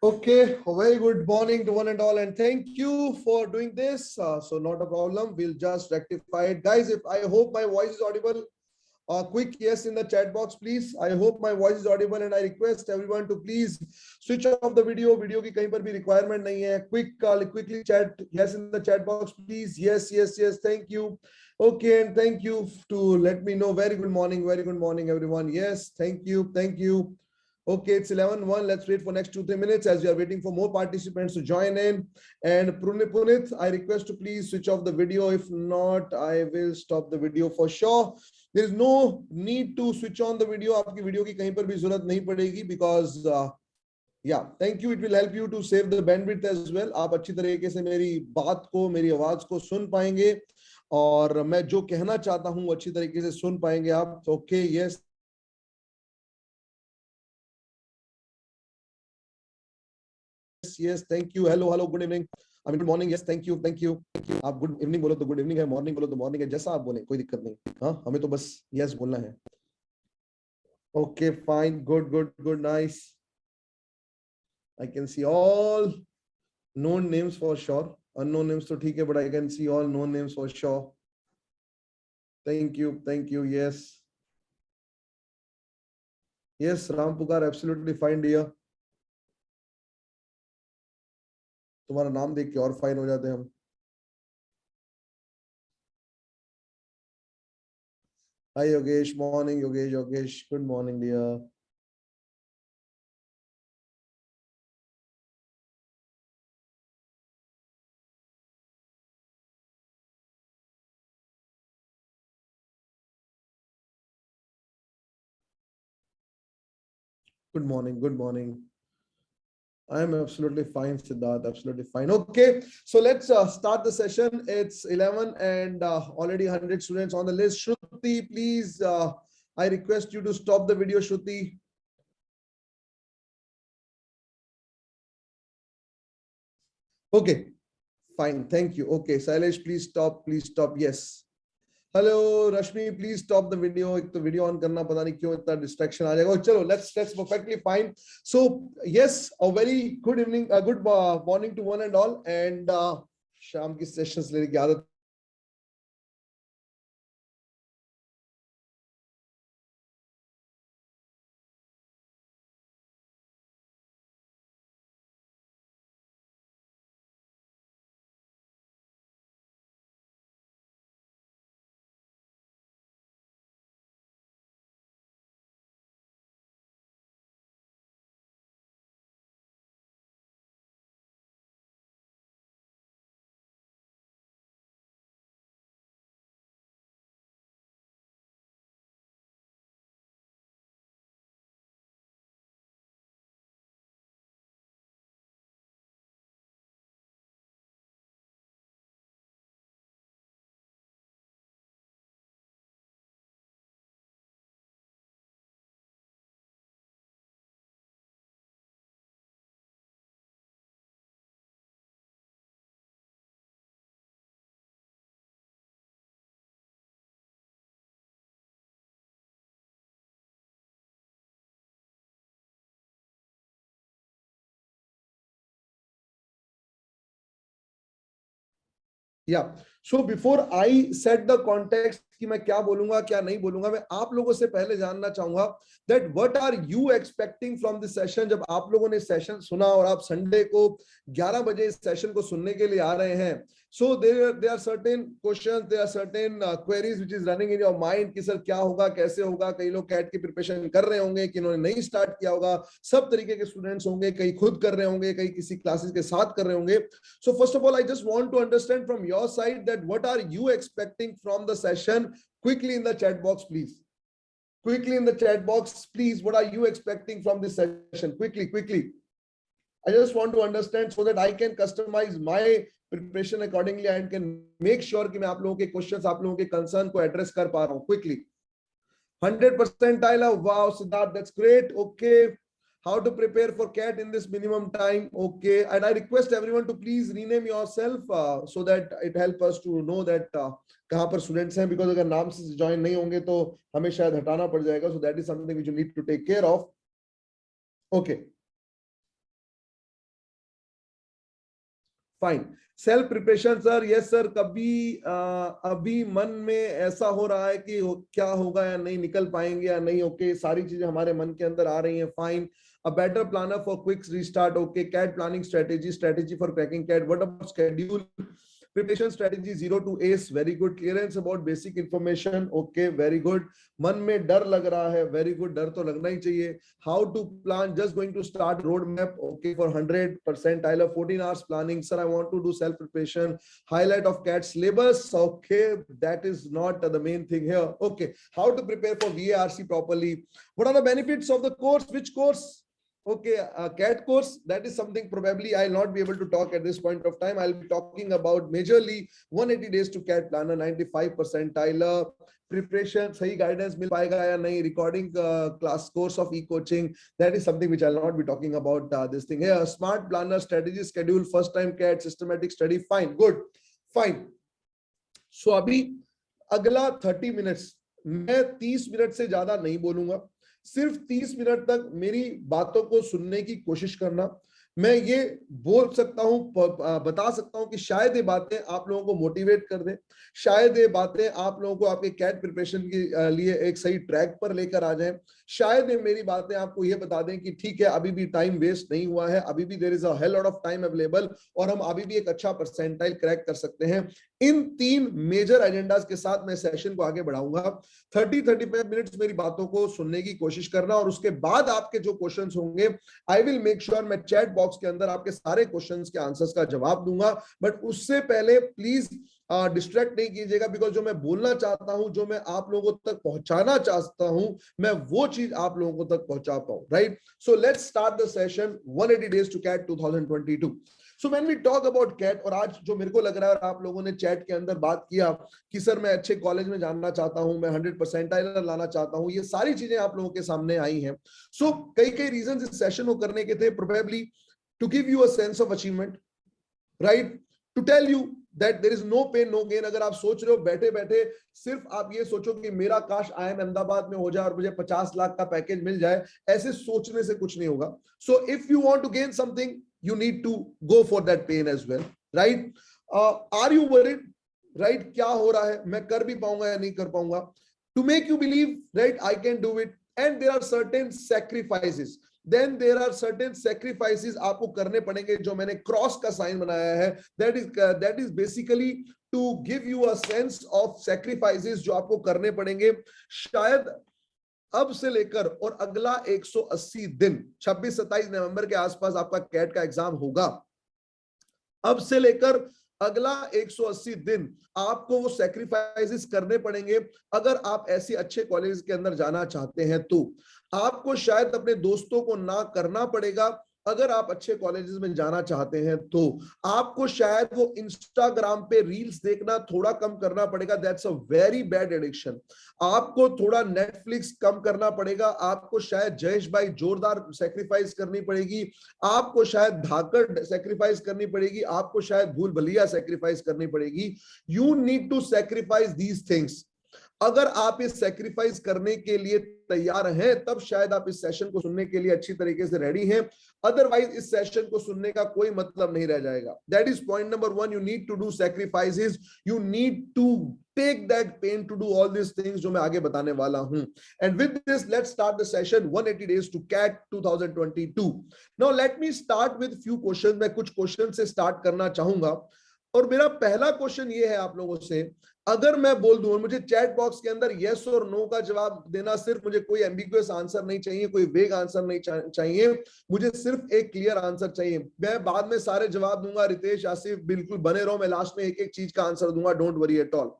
Okay, a very good morning to one and all, and thank you for doing this. So, not a problem. We'll just rectify it, guys. If I hope my voice is audible, quick yes in the chat box, please. I hope my voice is audible, and I request everyone to please switch off the video. Video की कहीं पर भी requirement नहीं है. Quickly chat yes in the chat box, please. Yes, yes, yes. Thank you. Okay, and thank you to let me know. Very good morning. Very good morning, everyone. Yes, thank you. Thank you. Okay, it's 11:01. Let's wait for next 2-3 minutes as we are waiting for more participants to join in. And Punit, I request to please switch off the video. If not, I will stop the video for sure. There is no need to switch on the video. आपकी video की कहीं पर भी जरूरत नहीं पड़ेगी because yeah, thank you. It will help you to save the bandwidth as well. आप अच्छी तरीके से मेरी बात को, मेरी आवाज को सुन पाएंगे और मैं जो कहना चाहता हूँ अच्छी तरीके से सुन पाएंगे आप. Okay, yes. Yes, thank you. Hello, good evening. I mean, good morning. Yes, thank you. आप good evening बोलो तो good evening है, morning बोलो तो morning है, जैसा आप बोले कोई दिक्कत नहीं. हाँ, हमें तो बस yes बोलना है. Okay, fine, good, nice. I can see all known names for sure. Unknown names तो ठीक है, but I can see all known names for sure. Thank you. Yes, Ram Pukar, absolutely fine, dear. तुम्हारा नाम देख के और fine हो जाते हैं हम. Hi Yogesh, morning Yogesh, good morning dear. Good morning. I am absolutely fine, Siddharth. Absolutely fine. Okay, so let's start the session. It's 11 and already 100 students on the list. Shruti, please, I request you to stop the video, Shruti. Okay, fine. Thank you. Okay, Sailesh, please stop. Yes. Hello, Rashmi, please stop the video. एक तो video on करना पता नहीं क्यों इतना distraction आ जाएगा. चलो, let's perfectly fine. So yes, a very good evening, a good morning to one and all. And शाम की sessions लेने की आदत Yeah. So before I set the context कि मैं क्या बोलूंगा क्या नहीं बोलूंगा, मैं आप लोगों से पहले जानना चाहूंगा that what are you expecting from this session. जब आप लोगों ने सेशन सुना और आप संडे को 11 बजे इस सेशन को सुनने के लिए आ रहे हैं, so there are certain questions, there are certain queries which is running in your mind कि सर क्या होगा, कैसे होगा. कई लोग कैट की प्रिपरेशन कर रहे होंगे, कि इन्होंने नहीं स्टार्ट किया होगा. सब तरीके के स्टूडेंट्स होंगे, कई खुद कर रहे होंगे, कई किसी क्लासेस के साथ कर रहे होंगे. So first of all, I just want to understand from your side that what are you expecting from the session? Quickly in the chat box, please. Quickly in the chat box, please. What are you expecting from this session? Quickly. I just want to understand so that I can customize my preparation accordingly and can make sure कि मैं आप लोगों के questions, आप लोगों के concern को address कर पा रहा हूँ. Quickly. 100% Tyler. Wow, Siddharth, that's great. Okay. How to prepare for CAT in this minimum time. Okay. And I request everyone to please rename yourself so that it helps us to know that कहाँ पर students हैं, because अगर नाम से join नहीं होंगे तो हमें शायद हटाना पड़ जाएगा. So that is something which you need to take care of. Okay. Fine. Self preparation sir, yes sir, कभी अभी मन में ऐसा हो रहा है कि क्या होगा या नहीं, निकल पाएंगे या नहीं, ओके, सारी चीजें हमारे मन के अंदर आ रही हैं, fine. A better planner for quick restart, okay. CAT planning strategy for cracking CAT. What about schedule? Preparation strategy 0 to ACE, very good. Clearance about basic information, okay, very good. मन में डर लग रहा है, very good, डर तो लगना ही चाहिए. How to plan? Just going to start roadmap, okay, for 100%. I love 14 hours planning, sir. I want to do self preparation. Highlight of CAT syllabus, okay, that is not the main thing here. Okay, how to prepare for VARC properly? What are the benefits of the course? Which course? Okay, CAT course, that is something probably I'll not be able to talk at this point of time. I'll be talking about majorly 180 days to CAT planner, 95 percentile preparation, सही guidance मिल पाएगा या नहीं, recording class course of e-coaching, that is something which I'll not be talking about this thing here. Smart planner, strategy, schedule, first time CAT, systematic study, fine, good, fine. So अभी अगला 30 minutes, मैं 30 minute से ज्यादा नहीं बोलूंगा, सिर्फ 30 minute तक मेरी बातों को सुनने की कोशिश करना। मैं ये बोल सकता हूं, बता सकता हूं कि शायद ये बातें आप लोगों को मोटिवेट कर दें, शायद ये बातें आप लोगों को आपके कैट प्रिपरेशन के लिए एक सही ट्रैक पर लेकर आ जाएं, शायद ये मेरी बातें आपको ये बता दें कि ठीक है, अभी भी टाइम वेस्ट नहीं हुआ है, अभी भी there is a hell lot of time available और हम अभी भी एक अच्छा परसेंटाइल क्रैक कर सकते हैं। इन 3 मेजर एजेंडाज के साथ मैं सेशन को आगे बढ़ाऊंगा। 30-35 मिनट्स मेरी बातों को सुनने की कोशिश करना और उसके बाद आपके जो क्वेश्चंस होंगे, आई विल मेक श्योर मैं चैट बॉक्स के अंदर आपके सारे क्वेश्चंस के आंसर्स का जवाब दूंगा। बट उससे पहले प्लीज डिस्ट्रैक्ट नहीं कीजिएगा, बिकॉज जो मैं बोलना चाहता हूं, जो मैं आप लोगों तक पहुंचाना चाहता हूं, मैं वो चीज आप लोगों तक पहुंचा पाऊं, right? So let's start the session 180 days to CAT 2022। So when we talk about CAT, और आज जो मेरे को लग रहा है, और आप लोगों ने चैट के अंदर बात किया कि सर मैं अच्छे कॉलेज में जानना चाहता हूं, मैं 100 परसेंटाइल लाना चाहता हूं, ये सारी चीजें आप लोगों के सामने आई हैं। सो कई रीजन इस सेशन को करने के थे, probably to give you a sense of achievement, right, to tell you that there is no pain no gain. अगर आप सोच रहे हो बैठे बैठे सिर्फ आप ये सोचो कि मेरा काश IIM अहमदाबाद में हो जाए और मुझे 50 लाख का पैकेज मिल जाए, ऐसे सोचने से कुछ नहीं होगा। So if you want to gain something, you need to go for that pain as well, right? Are you worried, right? क्या हो रहा है, मैं कर भी पाऊंगा या नहीं कर पाऊंगा? To make you believe, right, I can do it, and there are certain sacrifices. Then there are certain sacrifices आपको करने पड़ेंगे, जो मैंने क्रॉस का साइन बनाया है, that is basically to give you a sense of sacrifices जो आपको करने पड़ेंगे। शायद अब से लेकर और अगला 180 दिन, 26-27 नवंबर के आसपास आपका कैट का एग्जाम होगा। अब से लेकर अगला 180 दिन आपको वो सैक्रिफाइसेस करने पड़ेंगे। अगर आप ऐसे अच्छे कॉलेज के अंदर जाना चाहते हैं तो आपको शायद अपने दोस्तों को ना करना पड़ेगा। अगर आप अच्छे कॉलेजेस में जाना चाहते हैं तो आपको शायद वो इंस्टाग्राम पे रील्स देखना थोड़ा कम करना पड़ेगा। That's a very bad addiction. आपको थोड़ा नेटफ्लिक्स कम करना पड़ेगा। आपको शायद जयेश भाई जोरदार सेक्रीफाइस करनी पड़ेगी। आपको शायद धाकड़ सेक्रीफाइस करनी पड़ेगी। आपको शायद भूल भलिया सेक्रीफाइस करनी पड़ेगी। You need to sacrifice these things. अगर आप इस सेक्रीफाइस करने के लिए तैयार हैं, तब शायद आप इस सेशन को सुनने के लिए अच्छी तरीके से रेडी हैं। अदरवाइज इस सेशन को सुनने का कोई मतलब नहीं रह जाएगा। That is point number 1। You need to do sacrifices, you need to take that pain to do all this things जो मैं आगे बताने वाला हूं। And with this let's start the session 180 days to CAT 2022। Now let me start with few questions. मैं कुछ question से start करना चाहूंगा और मेरा पहला क्वेश्चन ये है आप लोगों से। अगर मैं बोल दूं, मुझे चैट बॉक्स के अंदर यस और नो का जवाब देना, सिर्फ मुझे कोई एम्बिगुअस आंसर नहीं चाहिए, कोई वेग आंसर नहीं चाहिए, मुझे सिर्फ एक क्लियर आंसर चाहिए। मैं बाद में सारे जवाब दूंगा। रितेश, आसिफ, बिल्कुल बने रहो, मैं लास्ट में एक एक चीज का आंसर दूंगा, डोंट वरी एट ऑल।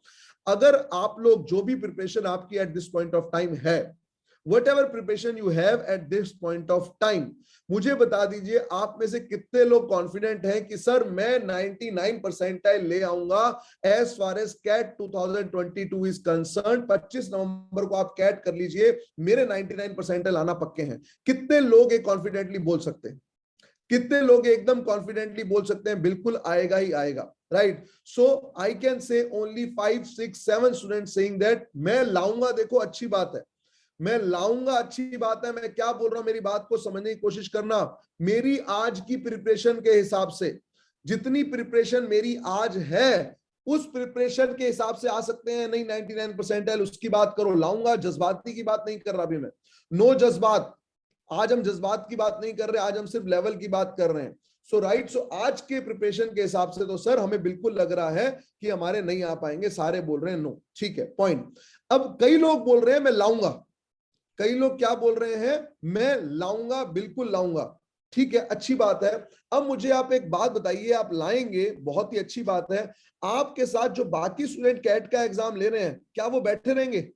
अगर आप लोग जो भी प्रिपरेशन आपकी at this point of time है, whatever preparation you have at this point of time, मुझे बता दीजिए आप में से कितने लोग कॉन्फिडेंट हैं कि सर मैं 99 परसेंटाइल ले आऊंगा as far as CAT 2022 is concern. 25 नवंबर को आप कैट कर लीजिए, मेरे 99 परसेंटाइल आना पक्के हैं। कितने लोग ये कॉन्फिडेंटली बोल सकते हैं? कितने लोग एकदम कॉन्फिडेंटली बोल सकते हैं बिल्कुल आएगा ही आएगा, right? So I can say only 5, 6, 7 students saying that मैं लाऊंगा। देखो अच्छी बात है, मैं लाऊंगा, अच्छी बात है। मैं क्या बोल रहा हूं, मेरी बात को समझने की कोशिश करना। मेरी आज की प्रिपरेशन के हिसाब से जितनी प्रिपरेशन मेरी आज है उस प्रिपरेशन के हिसाब से आ सकते हैं, नहीं 99 परसेंटाइल उसकी बात करो, लाऊंगा। जज्बाती की बात नहीं कर रहा अभी मैं, नो जज्बात, आज हम जज्बात की बात नहीं कर रहे, आज हम सिर्फ लेवल की बात कर रहे हैं। सो राइट, सो आज के प्रिपरेशन के हिसाब से तो सर हमें बिल्कुल लग रहा है कि हमारे नहीं आ पाएंगे, सारे बोल रहे हैं नो, ठीक है, पॉइंट। अब कई लोग बोल रहे हैं मैं लाऊंगा, कई लोग क्या बोल रहे हैं, मैं लाऊंगा, बिल्कुल लाऊंगा, ठीक है, अच्छी बात है। अब मुझे आप एक बात बताइए, आप लाएंगे, बहुत ही अच्छी बात है, आपके साथ जो बाकी स्टूडेंट कैट का एग्जाम ले रहे हैं क्या वो बैठे रहेंगे?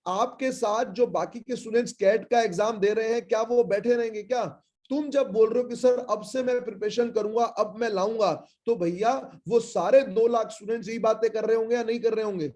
आपके साथ जो बाकी के स्टूडेंट्स कैट का एग्जाम दे रहे हैं क्या वो बैठे रहेंगे क्या? तुम जब बोल रहे हो कि सर अब से मैं प्रिपरेशन करूंगा, अब मैं लाऊंगा, तो भैया वो सारे 2 लाख स्टूडेंट्स यही बातें कर रहे होंगे या नहीं कर रहे होंगे?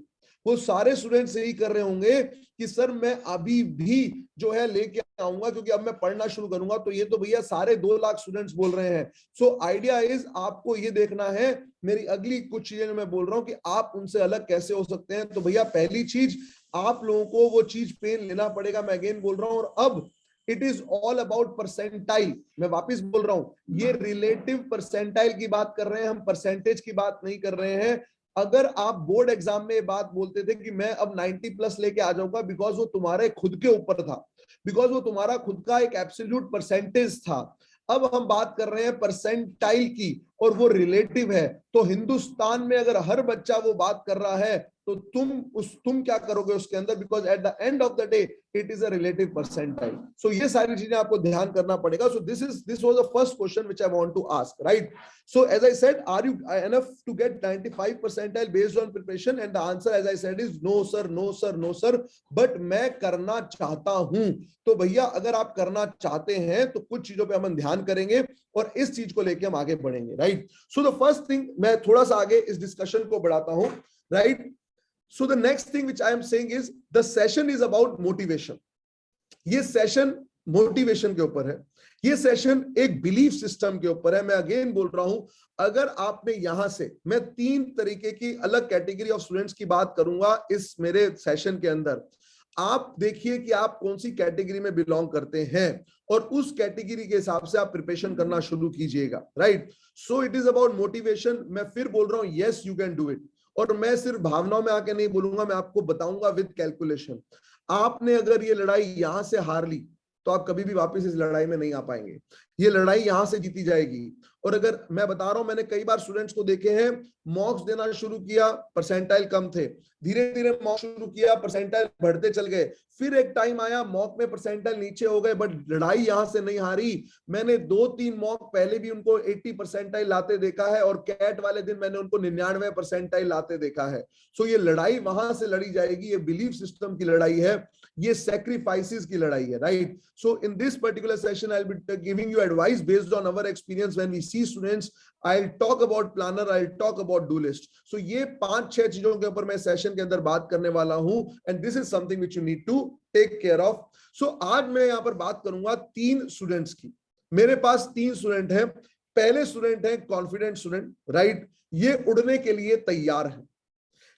वो सारे स्टूडेंट्स यही कर रहे होंगे कि सर मैं अभी भी जो है लेके आऊंगा क्योंकि अब मैं पढ़ना शुरू करूंगा। तो ये तो भैया सारे 2 लाख स्टूडेंट्स बोल रहे हैं। सो आइडिया इज आपको ये देखना है, मेरी अगली कुछ चीजें जो मैं बोल रहा हूं कि आप उनसे अलग कैसे हो सकते हैं। तो भैया पहली चीज, आप लोगों को वो चीज पेन लेना पड़ेगा, मैं अगेन बोल रहा हूं। और अब it is all about percentile, मैं वापस बोल रहा हूं, ये रिलेटिव परसेंटाइल की बात कर रहे हैं हम, परसेंटेज की बात नहीं कर रहे हैं। अगर आप बोर्ड एग्जाम में ये बात बोलते थे कि मैं अब 90 प्लस लेके आ जाऊंगा, बिकॉज वो तुम्हारे खुद के ऊपर था, बिकॉज वो तुम्हारा खुद का एक एब्सोल्यूट परसेंटेज था। अब हम बात कर रहे हैं परसेंटाइल की और वो रिलेटिव है। तो हिंदुस्तान में अगर हर बच्चा वो बात कर रहा है तो तुम क्या करोगे उसके अंदर, because at the end of the day it is a relative percentile. So ये सारी चीजें आपको ध्यान करना पड़ेगा। So this was the first question which I want to ask, right? So as I said, are you enough to get 95 percentile based on preparation? And the answer as I said is no sir, no sir, no sir, but मैं करना चाहता हूं। तो भैया अगर आप करना चाहते हैं तो कुछ चीजों पे हम ध्यान करेंगे और इस चीज को लेके हम आगे बढ़ेंगे, right? So the first thing, मैं थोड़ा सा आगे इस डिस्कशन को बढ़ाता हूं, right? So the next thing which I am saying is the session is about motivation. ये सेशन मोटिवेशन के ऊपर है, ये सेशन एक बिलीफ सिस्टम के ऊपर है। मैं अगेन बोल रहा हूं, अगर आपने यहां से, मैं 3 तरीके की अलग कैटेगरी ऑफ स्टूडेंट्स की बात करूंगा इस मेरे सेशन के अंदर। आप देखिए कि आप कौन सी कैटेगरी में बिलोंग करते हैं और उस कैटेगरी के हिसाब से आप प्रिपरेशन करना शुरू कीजिएगा, right? So it is about motivation. मैं फिर बोल रहा हूं, yes you can do it. और मैं सिर्फ भावनाओं में आके नहीं बोलूंगा, मैं आपको बताऊंगा विद कैलकुलेशन। आपने अगर ये लड़ाई यहां से हार ली तो आप कभी भी वापस इस लड़ाई में नहीं आ पाएंगे। ये लड़ाई यहां से जीती जाएगी। और अगर मैं बता रहा हूं, मैंने कई बार स्टूडेंट्स को देखे हैं, मॉक्स देना शुरू किया, परसेंटाइल कम थे, धीरे धीरे मॉक शुरू किया, परसेंटाइल बढ़ते चल गए, फिर एक टाइम आया मॉक में परसेंटाइल नीचे हो गए, बट लड़ाई यहां से नहीं हारी। मैंने 2-3 मॉक पहले भी उनको 80 परसेंटाइल लाते देखा है और कैट वाले दिन मैंने उनको 99 परसेंटाइल लाते देखा है। सो ये लड़ाई वहां से लड़ी जाएगी, ये बिलीफ सिस्टम की लड़ाई है, ये सैक्रिफाइसेस की लड़ाई है, right? So in this particular session I will be giving you advice based on our experience when we see students. I'll talk about planner, I'll talk about do list. So ये 5-6 चीजों के ऊपर मैं session के अंदर बात करने वाला हूं, and this is something which you need to take care of. So आज मैं यहाँ पर बात करूंगा 3 स्टूडेंट्स की। मेरे पास 3 स्टूडेंट हैं। पहले स्टूडेंट है कॉन्फिडेंट स्टूडेंट, राइट? ये उड़ने के लिए तैयार है,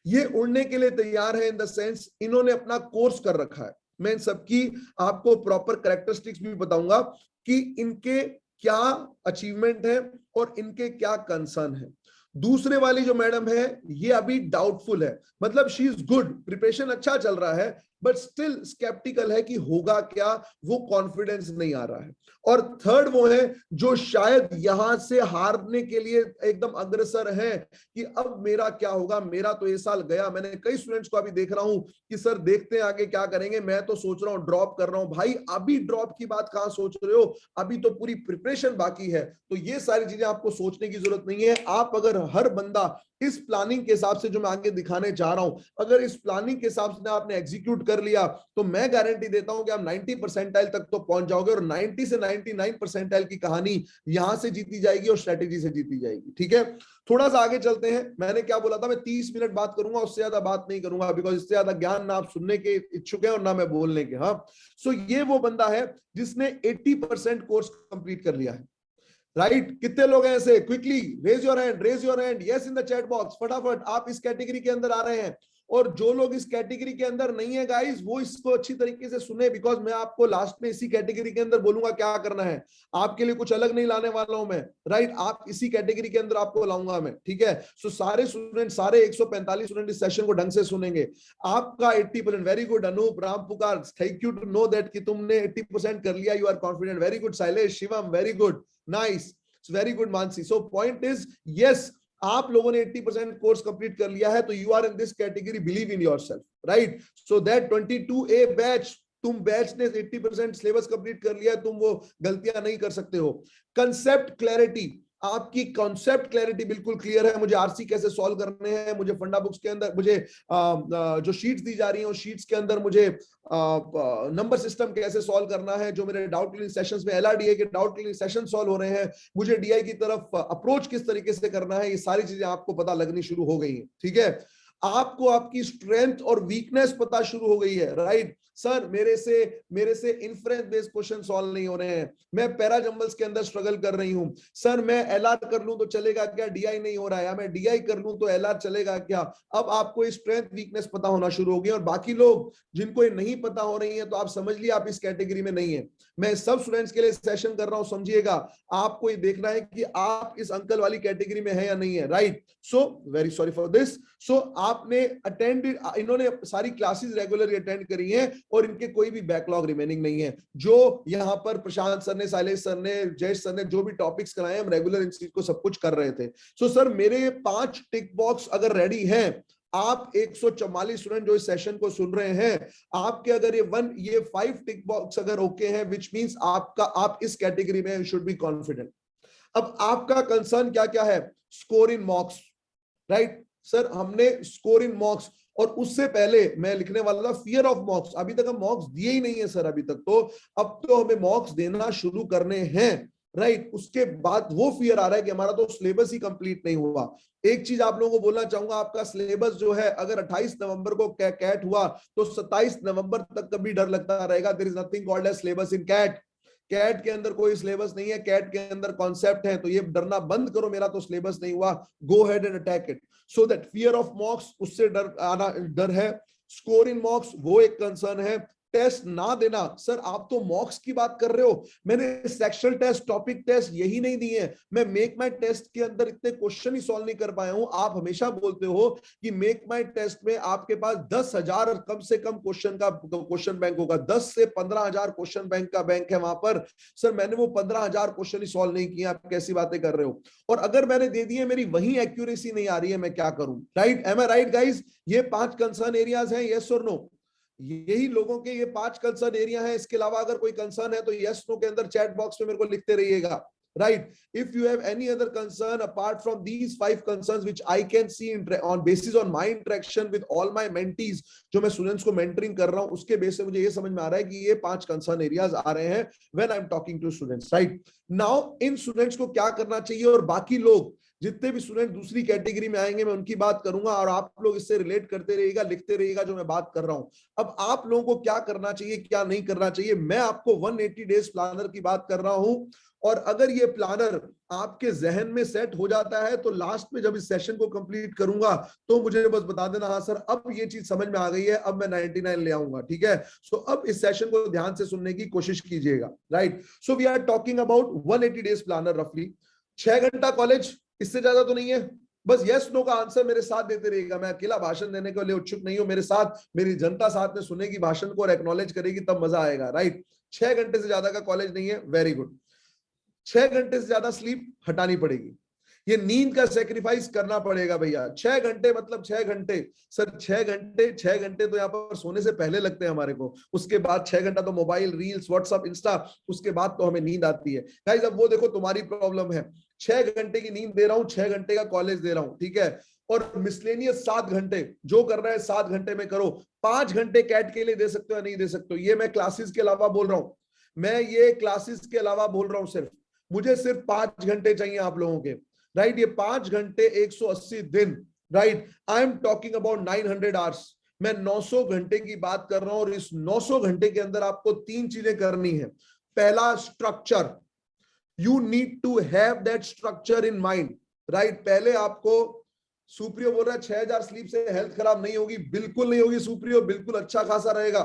ये उड़ने के लिए तैयार है इन द सेंस इन्होंने अपना कोर्स कर रखा है। मैं इन सबकी आपको प्रॉपर कैरेक्टरिस्टिक्स भी बताऊंगा कि इनके क्या अचीवमेंट है और इनके क्या कंसर्न है। दूसरे वाली जो मैडम है ये अभी डाउटफुल है, मतलब शी इज गुड, प्रिपरेशन अच्छा चल रहा है, बट स्टिल स्केप्टिकल है कि होगा क्या, वो कॉन्फिडेंस नहीं आ रहा है। और थर्ड वो है जो शायद यहां से हारने के लिए एकदम अग्रसर है कि अब मेरा क्या होगा, मेरा तो ये साल गया। मैंने कई स्टूडेंट्स को अभी देख रहा हूं कि सर देखते हैं आगे क्या करेंगे, मैं तो सोच रहा हूं ड्रॉप कर रहा हूं। भाई अभी ड्रॉप की बात कहां सोच रहे हो, अभी तो पूरी प्रिपरेशन बाकी है। तो ये सारी चीजें आपको सोचने की जरूरत नहीं है। आप अगर हर बंदा इस प्लानिंग के हिसाब से जो मैं आगे दिखाने चाह रहा हूं, अगर इस प्लानिंग के हिसाब से आपने एग्जीक्यूट कर लिया तो मैं गारंटी देता हूं कि आप 90 परसेंटाइल तक तो पहुंच जाओगे और 90 से 99 परसेंटाइल की कहानी यहां से जीती जाएगी और स्ट्रेटेजी से जीती जाएगी, ठीक है? थोड़ा सा आगे चलते हैं। मैंने क्या बोला था, मैं 30 मिनट बात करूंगा, उससे ज्यादा बात नहीं करूंगा, बिकॉज इससे ज्यादा ज्ञान ना आप सुनने के इच्छुक है और ना मैं बोलने के। हाँ, सो ये वो बंदा है जिसने 80% कोर्स कंप्लीट कर लिया है, राइट? कितने लोग हैं ऐसे? Quickly raise your hand, raise your hand, yes in the chat box, फटाफट। आप इस कैटेगरी के अंदर आ रहे हैं और जो लोग इस कैटेगरी के अंदर नहीं है गाइस, वो इसको अच्छी तरीके से सुने, बिकॉज मैं आपको लास्ट में इसी कैटेगरी के अंदर बोलूंगा क्या करना है। आपके लिए कुछ अलग नहीं लाने वाला हूं मैं, राइट? आप इसी कैटेगरी के अंदर आपको लाऊंगा मैं, ठीक है? सो सारे स्टूडेंट, सारे 145 स्टूडेंट इस सेशन को ढंग से सुनेंगे। आपका 80%, very good Anoop, Ram Pukar, thank you to know that कि तुमने 80% कर लिया, you are confident, very good Shailesh, Shivam, very good, nice, very good Mansi. So point is, yes, आप लोगों ने 80% कोर्स कंप्लीट कर लिया है, तो you are in this category, believe in yourself, right? So that 22A batch, तुम बैच ने 80% सिलेबस कंप्लीट कर लिया है, तुम वो गलतियां नहीं कर सकते हो। कंसेप्ट क्लैरिटी, आपकी कॉन्सेप्ट क्लैरिटी बिल्कुल क्लियर है, मुझे आरसी कैसे सॉल्व करने हैं, मुझे फंडा बुक्स के अंदर मुझे जो शीट्स दी जा रही हैं, उस शीट्स के अंदर मुझे नंबर सिस्टम कैसे सॉल्व करना है, जो मेरे डाउट क्लियरिंग सेशंस में एलआरडीए के डाउट क्लियरिंग सेशन सॉल्व हो रहे हैं, मुझे डीआई की तरफ अप्रोच किस तरीके से करना है, ये सारी चीजें आपको पता लगनी शुरू हो गई हैं, ठीक है? आपको आपकी स्ट्रेंथ और वीकनेस पता शुरू हो गई है, राइट? सर मेरे से इन्फ्रेंस बेस्ड क्वेश्चन सॉल्व नहीं हो रहे हैं, मैं पैरा जंबल्स के अंदर स्ट्रगल कर रही हूं, सर मैं एलआर कर लूं तो चलेगा क्या, डीआई नहीं हो रहा है, या मैं डीआई कर लूं तो एलआर चलेगा क्या? अब आपको स्ट्रेंथ वीकनेस पता होना शुरू हो गई। और बाकी लोग जिनको ये नहीं पता हो रही है, तो आप समझ लिया आप इस कैटेगरी में नहीं है। मैं सब स्टूडेंट्स के लिए सेशन कर रहा हूं, समझिएगा, आपको ये देखना है कि आप इस अंकल वाली कैटेगरी में है या नहीं है, right? So very sorry for this. So आपने अटेंड, इन्होंने सारी क्लासेस रेगुलरली अटेंड करी हैं और इनके कोई भी बैकलॉग रिमेनिंग नहीं है। जो यहाँ पर प्रशांत सर ने, शैलेश सर ने, जयेश सर ने जो भी टॉपिक्स कराए, हम रेगुलर इन चीज को सब कुछ कर रहे थे। सो सर मेरे 5 टिक बॉक्स अगर रेडी हैं, आप 144 स्टूडेंट जो इस सेशन को सुन रहे हैं, आपके अगर ये 5 टिक बॉक्स अगर ओके हैं, विच मींस आप इस कैटेगरी में शुड बी कॉन्फिडेंट। अब आपका कंसर्न क्या क्या है? Score in मॉक्स, right? सर हमने स्कोर इन मॉक्स, और उससे पहले मैं लिखने वाला था फियर ऑफ मॉक्स। अभी तक हम मॉक्स दिए ही नहीं है सर अभी तक, तो अब तो हमें मॉक्स देना शुरू करने हैं, राइट? उसके बाद वो फियर आ रहा है कि हमारा तो सिलेबस ही कंप्लीट नहीं हुआ। एक चीज आप लोगों को बोलना चाहूंगा, आपका सिलेबस जो है, अगर 28 नवंबर को कैट हुआ तो 27 नवंबर तक कभी डर लगता रहेगा। There is nothing called as syllabus in CAT. CAT के अंदर कोई सिलेबस नहीं है, कैट के अंदर कॉन्सेप्ट है, तो ये डरना बंद करो, मेरा तो सिलेबस नहीं हुआ, go ahead and attack it. So that fear of mocks, उससे डर है। स्कोर इन मॉक्स वो एक कंसर्न है। टेस्ट ना देना, सर आप तो मॉक्स की बात कर रहे हो, मैंने सेक्शनल टेस्ट, टॉपिक टेस्ट यही नहीं दिए हैं, मैं मेक माई टेस्ट के अंदर इतने क्वेश्चन ही सॉल्व नहीं कर पाया हूं। आप हमेशा बोलते हो कि मेक माई टेस्ट में आपके पास 10,000 कम से कम क्वेश्चन बैंक होगा, 10 से 15,000 क्वेश्चन बैंक का बैंक है वहां पर। सर मैंने वो 15,000 क्वेश्चन ही सॉल्व नहीं किए, आप कैसी बातें कर रहे हो? और अगर मैंने दे दिए, मेरी वही एक्यूरेसी नहीं आ रही है, मैं क्या करूं? राइट? एम आई राइट गाइज? ये 5 कंसर्न एरियाज हैं, यस और नो? यही लोगों के ये 5 कंसर्न एरिया है। इसके अलावा अगर कोई कंसर्न है तो यस नो के अंदर चैट बॉक्स में मेरे को लिखते रहिएगा, right? If you have any other concern apart from these 5 concerns which I can see on basis on my interaction with all my mentees, जो मैं स्टूडेंट्स को मेंटरिंग कर रहा हूं, उसके बेस से मुझे ये समझ में आ रहा है कि ये 5 कंसर्न एरियाज आ रहे हैं when I am talking to students, right? Now इन स्टूडेंट्स को क्या करना चाहिए, और बाकी लोग जितने भी स्टूडेंट दूसरी कैटेगरी में आएंगे मैं उनकी बात करूंगा, और आप लोग इससे रिलेट करते रहिएगा, लिखते रहिएगा जो मैं बात कर रहा हूं। अब आप लोगों को क्या करना चाहिए, क्या नहीं करना चाहिए, मैं आपको 180 डेज प्लानर की बात कर रहा हूं। और अगर ये प्लानर आपके जहन में सेट हो जाता है, तो लास्ट में जब इस सेशन को कंप्लीट करूंगा तो मुझे बस बता देना, हाँ सर अब ये चीज समझ में आ गई है, अब मैं 99 ले आऊंगा, ठीक है? सो अब इस सेशन को ध्यान से सुनने की कोशिश कीजिएगा, right? So we are talking about 180 days planner, रफली 6 घंटा कॉलेज, इससे ज्यादा तो नहीं है। बस यस नो का आंसर मेरे साथ देते रहेगा, मैं अकेला भाषण देने के लिए उत्सुक नहीं हूं, मेरे साथ मेरी जनता साथ में सुनेगी भाषण को और एक्नॉलेज करेगी, तब मजा आएगा, राइट? 6 घंटे से ज्यादा का कॉलेज नहीं है, वेरी गुड। 6 घंटे से ज्यादा स्लीप हटानी पड़ेगी, ये नींद का सेक्रीफाइस करना पड़ेगा भैया। 6 घंटे मतलब 6 घंटे, सर 6 घंटे तो यहाँ पर सोने से पहले लगते हैं हमारे को, उसके बाद 6 घंटा तो मोबाइल, रील्स, व्हाट्सअप, इंस्टा, उसके बाद तो हमें नींद आती है। गाइस अब वो देखो तुम्हारी प्रॉब्लम है, 6 घंटे की नींद दे रहा हूं, 6 घंटे का कॉलेज दे रहा हूं, ठीक है? और मिसलेनियस 7 घंटे, जो कर रहा है 7 घंटे में करो। 5 घंटे कैट के लिए दे सकते हो या नहीं दे सकते हो, ये मैं क्लासेस के अलावा बोल रहा हूं, मैं ये क्लासेस के अलावा बोल रहा हूं, सिर्फ मुझे सिर्फ 5 घंटे चाहिए आप लोगों के, राइट? ये 5 घंटे 180 दिन, right? I am talking about 900 hours, मैं 900 घंटे की बात कर रहा हूं। और इस 900 घंटे के अंदर आपको 3 चीजें करनी है। पहला, structure, you need to have that structure in mind, right? पहले आपको सुप्रियो बोल रहा है 6000 स्लीप से हेल्थ खराब नहीं होगी, बिल्कुल नहीं होगी सुप्रियो, बिल्कुल अच्छा खासा रहेगा,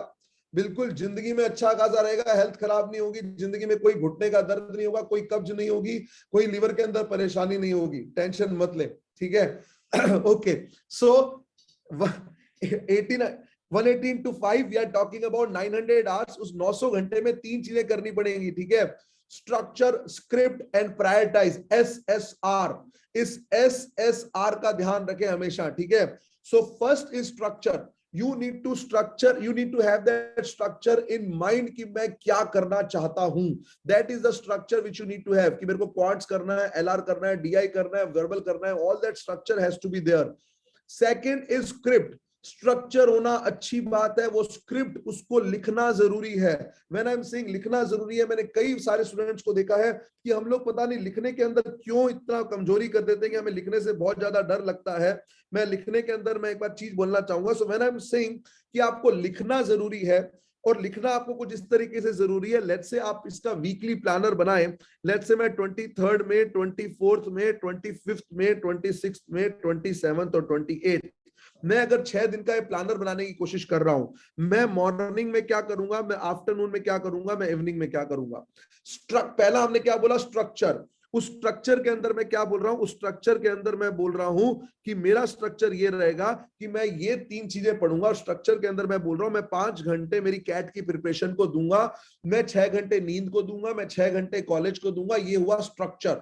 बिल्कुल जिंदगी में अच्छा खासा रहेगा, हेल्थ खराब नहीं होगी, जिंदगी में कोई घुटने का दर्द नहीं होगा, कोई कब्ज नहीं होगी, कोई लीवर के अंदर परेशानी नहीं होगी, टेंशन मत ले, ठीक है। Okay, so 18 118 to 5 we are talking about 900 hours. उस 900 घंटे में 3 चीजें करनी पड़ेंगी, ठीक है। Structure, script and prioritise, SSR। इस SSR का ध्यान रखें हमेशा, ठीक है। So first is structure. You need to structure, you need to have that structure in mind कि मैं क्या करना चाहता हूं। That is the structure which you need to have, कि मेरे को क्वांट्स करना है, LR करना है, DI करना है, वर्बल करना है, all that structure has to be there. Second is script. Structure होना अच्छी बात है, वो स्क्रिप्ट उसको लिखना जरूरी है। व्हेन आई एम सेइंग लिखना जरूरी है, मैंने कई सारे स्टूडेंट्स को देखा है कि हम लोग पता नहीं लिखने के अंदर क्यों इतना कमजोरी कर देते हैं कि हमें लिखने से बहुत ज्यादा डर लगता है। मैं लिखने के अंदर मैं एक बार चीज बोलना चाहूंगा। So when I am saying कि आपको लिखना जरूरी है, और लिखना आपको कुछ इस तरीके से जरूरी है, लेट्स से आप इसका वीकली प्लानर बनाएं। लेट्स से मैं 23rd में, 24th में, 25th में, 26th में, 27th और 28th, मैं अगर 6 दिन का प्लानर बनाने की कोशिश कर रहा हूं, मैं मॉर्निंग में क्या करूंगा, मैं आफ्टरनून में क्या करूंगा, मैं इवनिंग में क्या करूंगा। पहला हमने क्या बोला, स्ट्रक्चर। उस स्ट्रक्चर के अंदर मैं क्या बोल रहा हूं, उस स्ट्रक्चर के अंदर मैं बोल रहा हूं कि मेरा स्ट्रक्चर ये रहेगा कि मैं ये 3 चीजें पढ़ूंगा। और स्ट्रक्चर के अंदर मैं बोल रहा हूं मैं 5 घंटे मेरी कैट की प्रिपरेशन को दूंगा, मैं 6 घंटे नींद को दूंगा, मैं 6 घंटे कॉलेज को दूंगा। ये हुआ स्ट्रक्चर।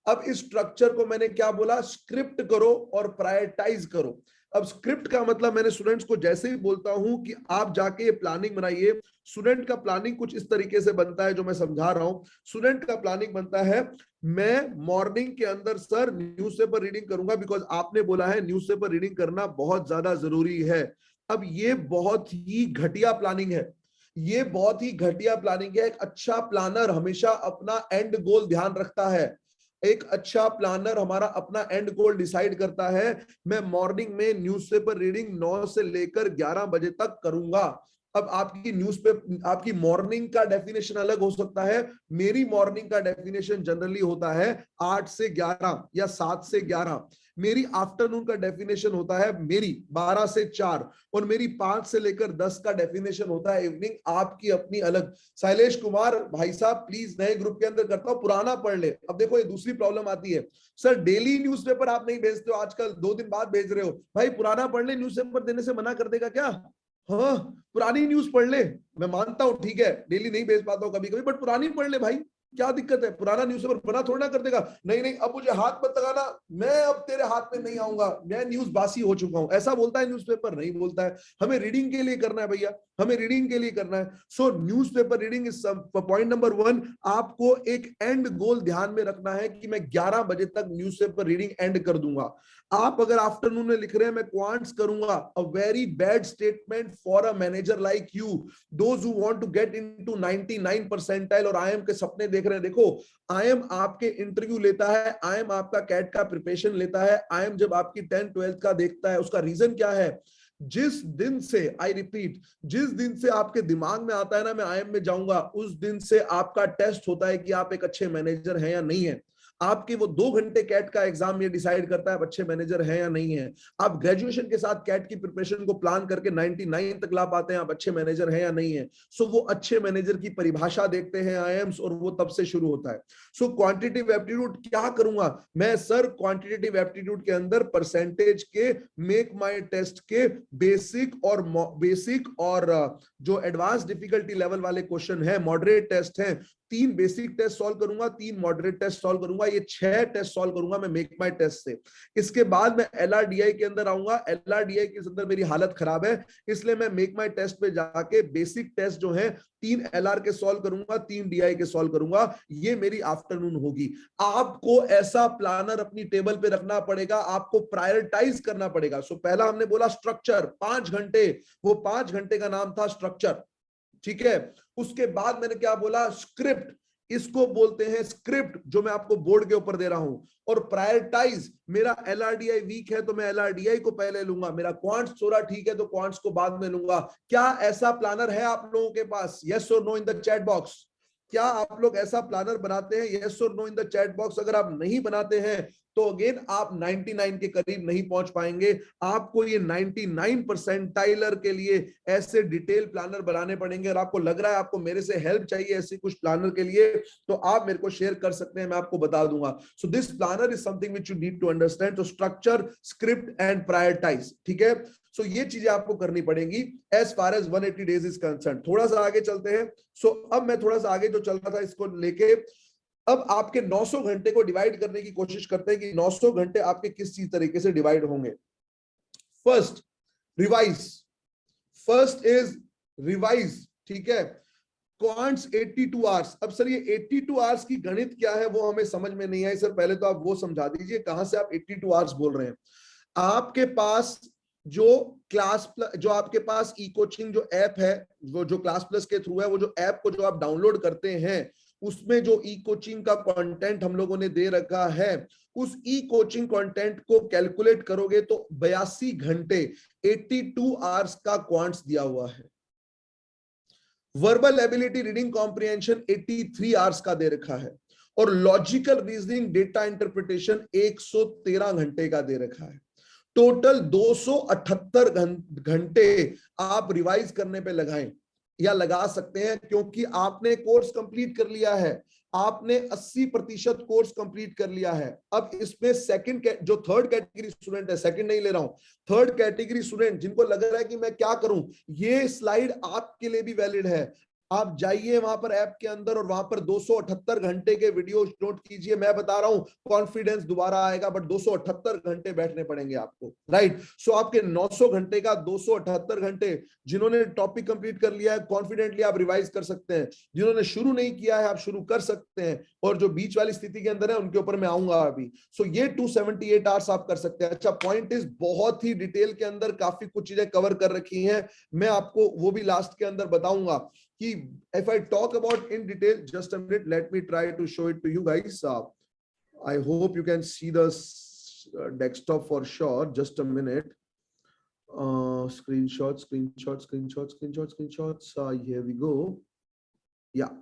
अब इस स्ट्रक्चर को मैंने क्या बोला, स्क्रिप्ट करो और प्रायोरिटाइज करो। अब स्क्रिप्ट का मतलब मैंने स्टूडेंट्स को जैसे ही बोलता हूं कि आप जाके ये प्लानिंग बनाइए। स्टूडेंट का प्लानिंग कुछ इस तरीके से बनता है जो मैं समझा रहा हूं। स्टूडेंट का प्लानिंग बनता है, मैं मॉर्निंग के अंदर सर न्यूज़पेपर रीडिंग करूंगा, बिकॉज आपने बोला है न्यूज़पेपर रीडिंग करना बहुत ज्यादा जरूरी है। अब ये बहुत ही घटिया प्लानिंग है, ये बहुत ही घटिया प्लानिंग है। एक अच्छा प्लानर हमेशा अपना एंड गोल ध्यान रखता है। एक अच्छा प्लानर हमारा अपना एंड गोल डिसाइड करता है। मैं मॉर्निंग में न्यूज़पेपर रीडिंग 9 से लेकर 11 बजे तक करूंगा। अब आपकी न्यूज़पेपर, आपकी मॉर्निंग का डेफिनेशन अलग हो सकता है। मेरी मॉर्निंग का डेफिनेशन जनरली होता है 8 से 11 या 7 से 11। मेरी आफ्टरनून का डेफिनेशन होता है मेरी 12 से 4, और मेरी 5 से लेकर 10 का डेफिनेशन होता है इवनिंग। आपकी अपनी अलग। शैलेश कुमार भाई साहब प्लीज, नए ग्रुप के अंदर करता हूं, पुराना पढ़ ले। अब देखो ये दूसरी प्रॉब्लम आती है, सर डेली न्यूज़पेपर आप नहीं भेजते हो आजकल, 2 दिन बाद भेज रहे हो। भाई पुराना पढ़ ले, न्यूज़पेपर देने से मना कर देगा क्या? हाँ, पुरानी न्यूज पढ़ ले। मैं मानता हूं ठीक है डेली नहीं भेज पाता हूं कभी कभी, बट पुरानी पढ़ ले भाई, क्या दिक्कत है? पुराना न्यूज़पेपर बना थोड़ा ना कर देगा। नहीं नहीं अब मुझे हाथ मत लगाना, मैं अब तेरे हाथ में नहीं आऊंगा, मैं न्यूज बासी हो चुका हूं, ऐसा बोलता है न्यूज़पेपर? नहीं बोलता है। हमें रीडिंग के लिए करना है भैया, हमें रीडिंग के लिए करना है। सो newspaper reading is point number 1। आपको एक एंड गोल ध्यान में रखना है कि मैं 11 बजे तक न्यूज़पेपर रीडिंग एंड कर दूंगा। आप अगर आफ्टरनून में लिख रहे हैं मैं क्वांट्स करूंगा, a very bad statement for a manager like you, those who want to get into 99 percentile और आईएम के सपने देख रहे हैं। देखो आईएम आपके इंटरव्यू लेता है, आईएम आपका कैट का प्रिपरेशन लेता है, आईएम जब आपकी 10th 12th का देखता है, उसका रीजन क्या है? जिस दिन से, आई रिपीट, जिस दिन से आपके दिमाग में आता है ना मैं आईएम में जाऊंगा, उस दिन से आपका टेस्ट होता है कि आप एक अच्छे मैनेजर हैं या नहीं है। आपके वो 2 घंटे कैट का एग्जाम ये डिसाइड करता है आप अच्छे मैनेजर हैं या नहीं है। आप ग्रेजुएशन के साथ कैट की प्रिपरेशन को प्लान करके 99 तक ला पाते हैं, आप अच्छे मैनेजर हैं या नहीं है। सो वो अच्छे मैनेजर की परिभाषा देखते हैं आईएम्स, और वो तब से शुरू होता है। सो क्वांटिटेटिव एप्टीट्यूड क्या करूंगा मैं? सर क्वांटिटेटिव एप्टीट्यूड के अंदर परसेंटेज के, मेक माई टेस्ट के बेसिक और जो एडवांस डिफिकल्टी लेवल वाले क्वेश्चन है, मॉडरेट टेस्ट है, 3 बेसिक टेस्ट सॉल्व करूंगा, 3 मॉडरेट टेस्ट सॉल्व करूंगा, ये 6 टेस्ट सॉल्व करूंगा मैं मेक माई टेस्ट से। इसके बाद मैं LRDI के अंदर आऊंगा। LRDI के अंदर मेरी हालत खराब है, इसलिए मैं मेक माई टेस्ट पे जाके बेसिक टेस्ट जो है 3 LR के सॉल्व करूंगा, 3 DI के सॉल्व करूंगा। ये मेरी आफ्टरनून होगी। आपको ऐसा प्लानर अपनी टेबल पे रखना पड़ेगा, आपको प्रायोरिटाइज करना पड़ेगा। सो पहला हमने बोला स्ट्रक्चर, 5 घंटे, वो 5 घंटे का नाम था स्ट्रक्चर, ठीक है। उसके बाद मैंने क्या बोला? स्क्रिप्ट। इसको बोलते हैं स्क्रिप्ट, जो मैं आपको बोर्ड के ऊपर दे रहा हूं। और प्रायोरिटाइज, मेरा LRDI वीक है तो मैं LRDI को पहले लूंगा, मेरा क्वांट्स थोड़ा ठीक है तो क्वांट्स को बाद में लूंगा। क्या ऐसा प्लानर है आप लोगों के पास? यस और no in the chat box. क्या आप लोग ऐसा प्लानर बनाते हैं? यस और no in the chat box. अगर आप नहीं बनाते हैं तो अगेन आप 99 के करीब नहीं पहुंच पाएंगे। आपको ये 99 परसेंटाइलर के लिए ऐसे डिटेल प्लानर बनाने पड़ेंगे। और आपको लग रहा है आपको मेरे से हेल्प चाहिए ऐसे कुछ प्लानर के लिए, तो आप मेरे को शेयर कर सकते हैं, मैं आपको बता दूंगा। So this planner is something which you need to understand. तो स्ट्रक्चर, स्क्रिप्ट एंड प्रायोरिटाइज, ठीक है। सो ये चीजें आपको करनी पड़ेंगी as far as 180 days is concern. थोड़ा सा आगे चलते हैं। सो अब मैं थोड़ा सा आगे जो चल रहा था इसको लेके अब आपके 900 घंटे को डिवाइड करने की कोशिश करते हैं कि 900 घंटे आपके किस चीज तरीके से डिवाइड होंगे। First, revise. First is revise, ठीक है। Quants 82 hours. अब सर ये 82 आवर्स की गणित क्या है वो हमें समझ में नहीं आई सर। पहले तो आप वो समझा दीजिए कहां से आप 82 आवर्स बोल रहे हैं। आपके पास जो जो आपके पास ई कोचिंग जो ऐप है, वो जो क्लास प्लस के थ्रू है, वो जो ऐप को जो आप डाउनलोड करते हैं उसमें जो ई कोचिंग का कंटेंट हम लोगों ने दे रखा है, उस ई कोचिंग कंटेंट को कैलकुलेट करोगे तो 82 घंटे 82 आवर्स का क्वांट्स दिया हुआ है। Verbal ability, reading comprehension 83 hours का दे रखा है। और लॉजिकल रीजनिंग, डेटा इंटरप्रिटेशन 113 घंटे का दे रखा है। टोटल 278 घंटे आप रिवाइज करने पे लगाएं या लगा सकते हैं, क्योंकि आपने कोर्स कंप्लीट कर लिया है। आपने 80% कोर्स कंप्लीट कर लिया है। अब इसमें जो थर्ड कैटेगरी स्टूडेंट है, सेकंड नहीं ले रहा हूं, थर्ड कैटेगरी स्टूडेंट जिनको लग रहा है कि मैं क्या करूं, ये स्लाइड आपके लिए भी वैलिड है। आप जाइए वहां पर ऐप के अंदर और वहां पर 278 घंटे के वीडियो नोट कीजिए। मैं बता रहा हूं कॉन्फिडेंस दोबारा आएगा, बट 278 घंटे बैठने पड़ेंगे आपको, राइट। सो आपके 900 घंटे का 278 घंटे, जिन्होंने टॉपिक कंप्लीट कर लिया है कॉन्फिडेंटली आप रिवाइज कर सकते हैं। जिन्होंने शुरू नहीं किया है आप शुरू कर सकते हैं, और जो बीच वाली स्थिति के अंदर है उनके ऊपर मैं आऊंगा अभी। सो ये 278 आवर्स आप कर सकते हैं। अच्छा, पॉइंट इज बहुत ही डिटेल के अंदर काफी कुछ चीजें कवर कर रखी हैं, मैं आपको वो भी लास्ट के अंदर बताऊंगा कि if I talk about in detail, just a minute, let me try to show it to you guys. I hope you can see the desktop for sure. Just a minute. Screenshots. Here we go. Yeah,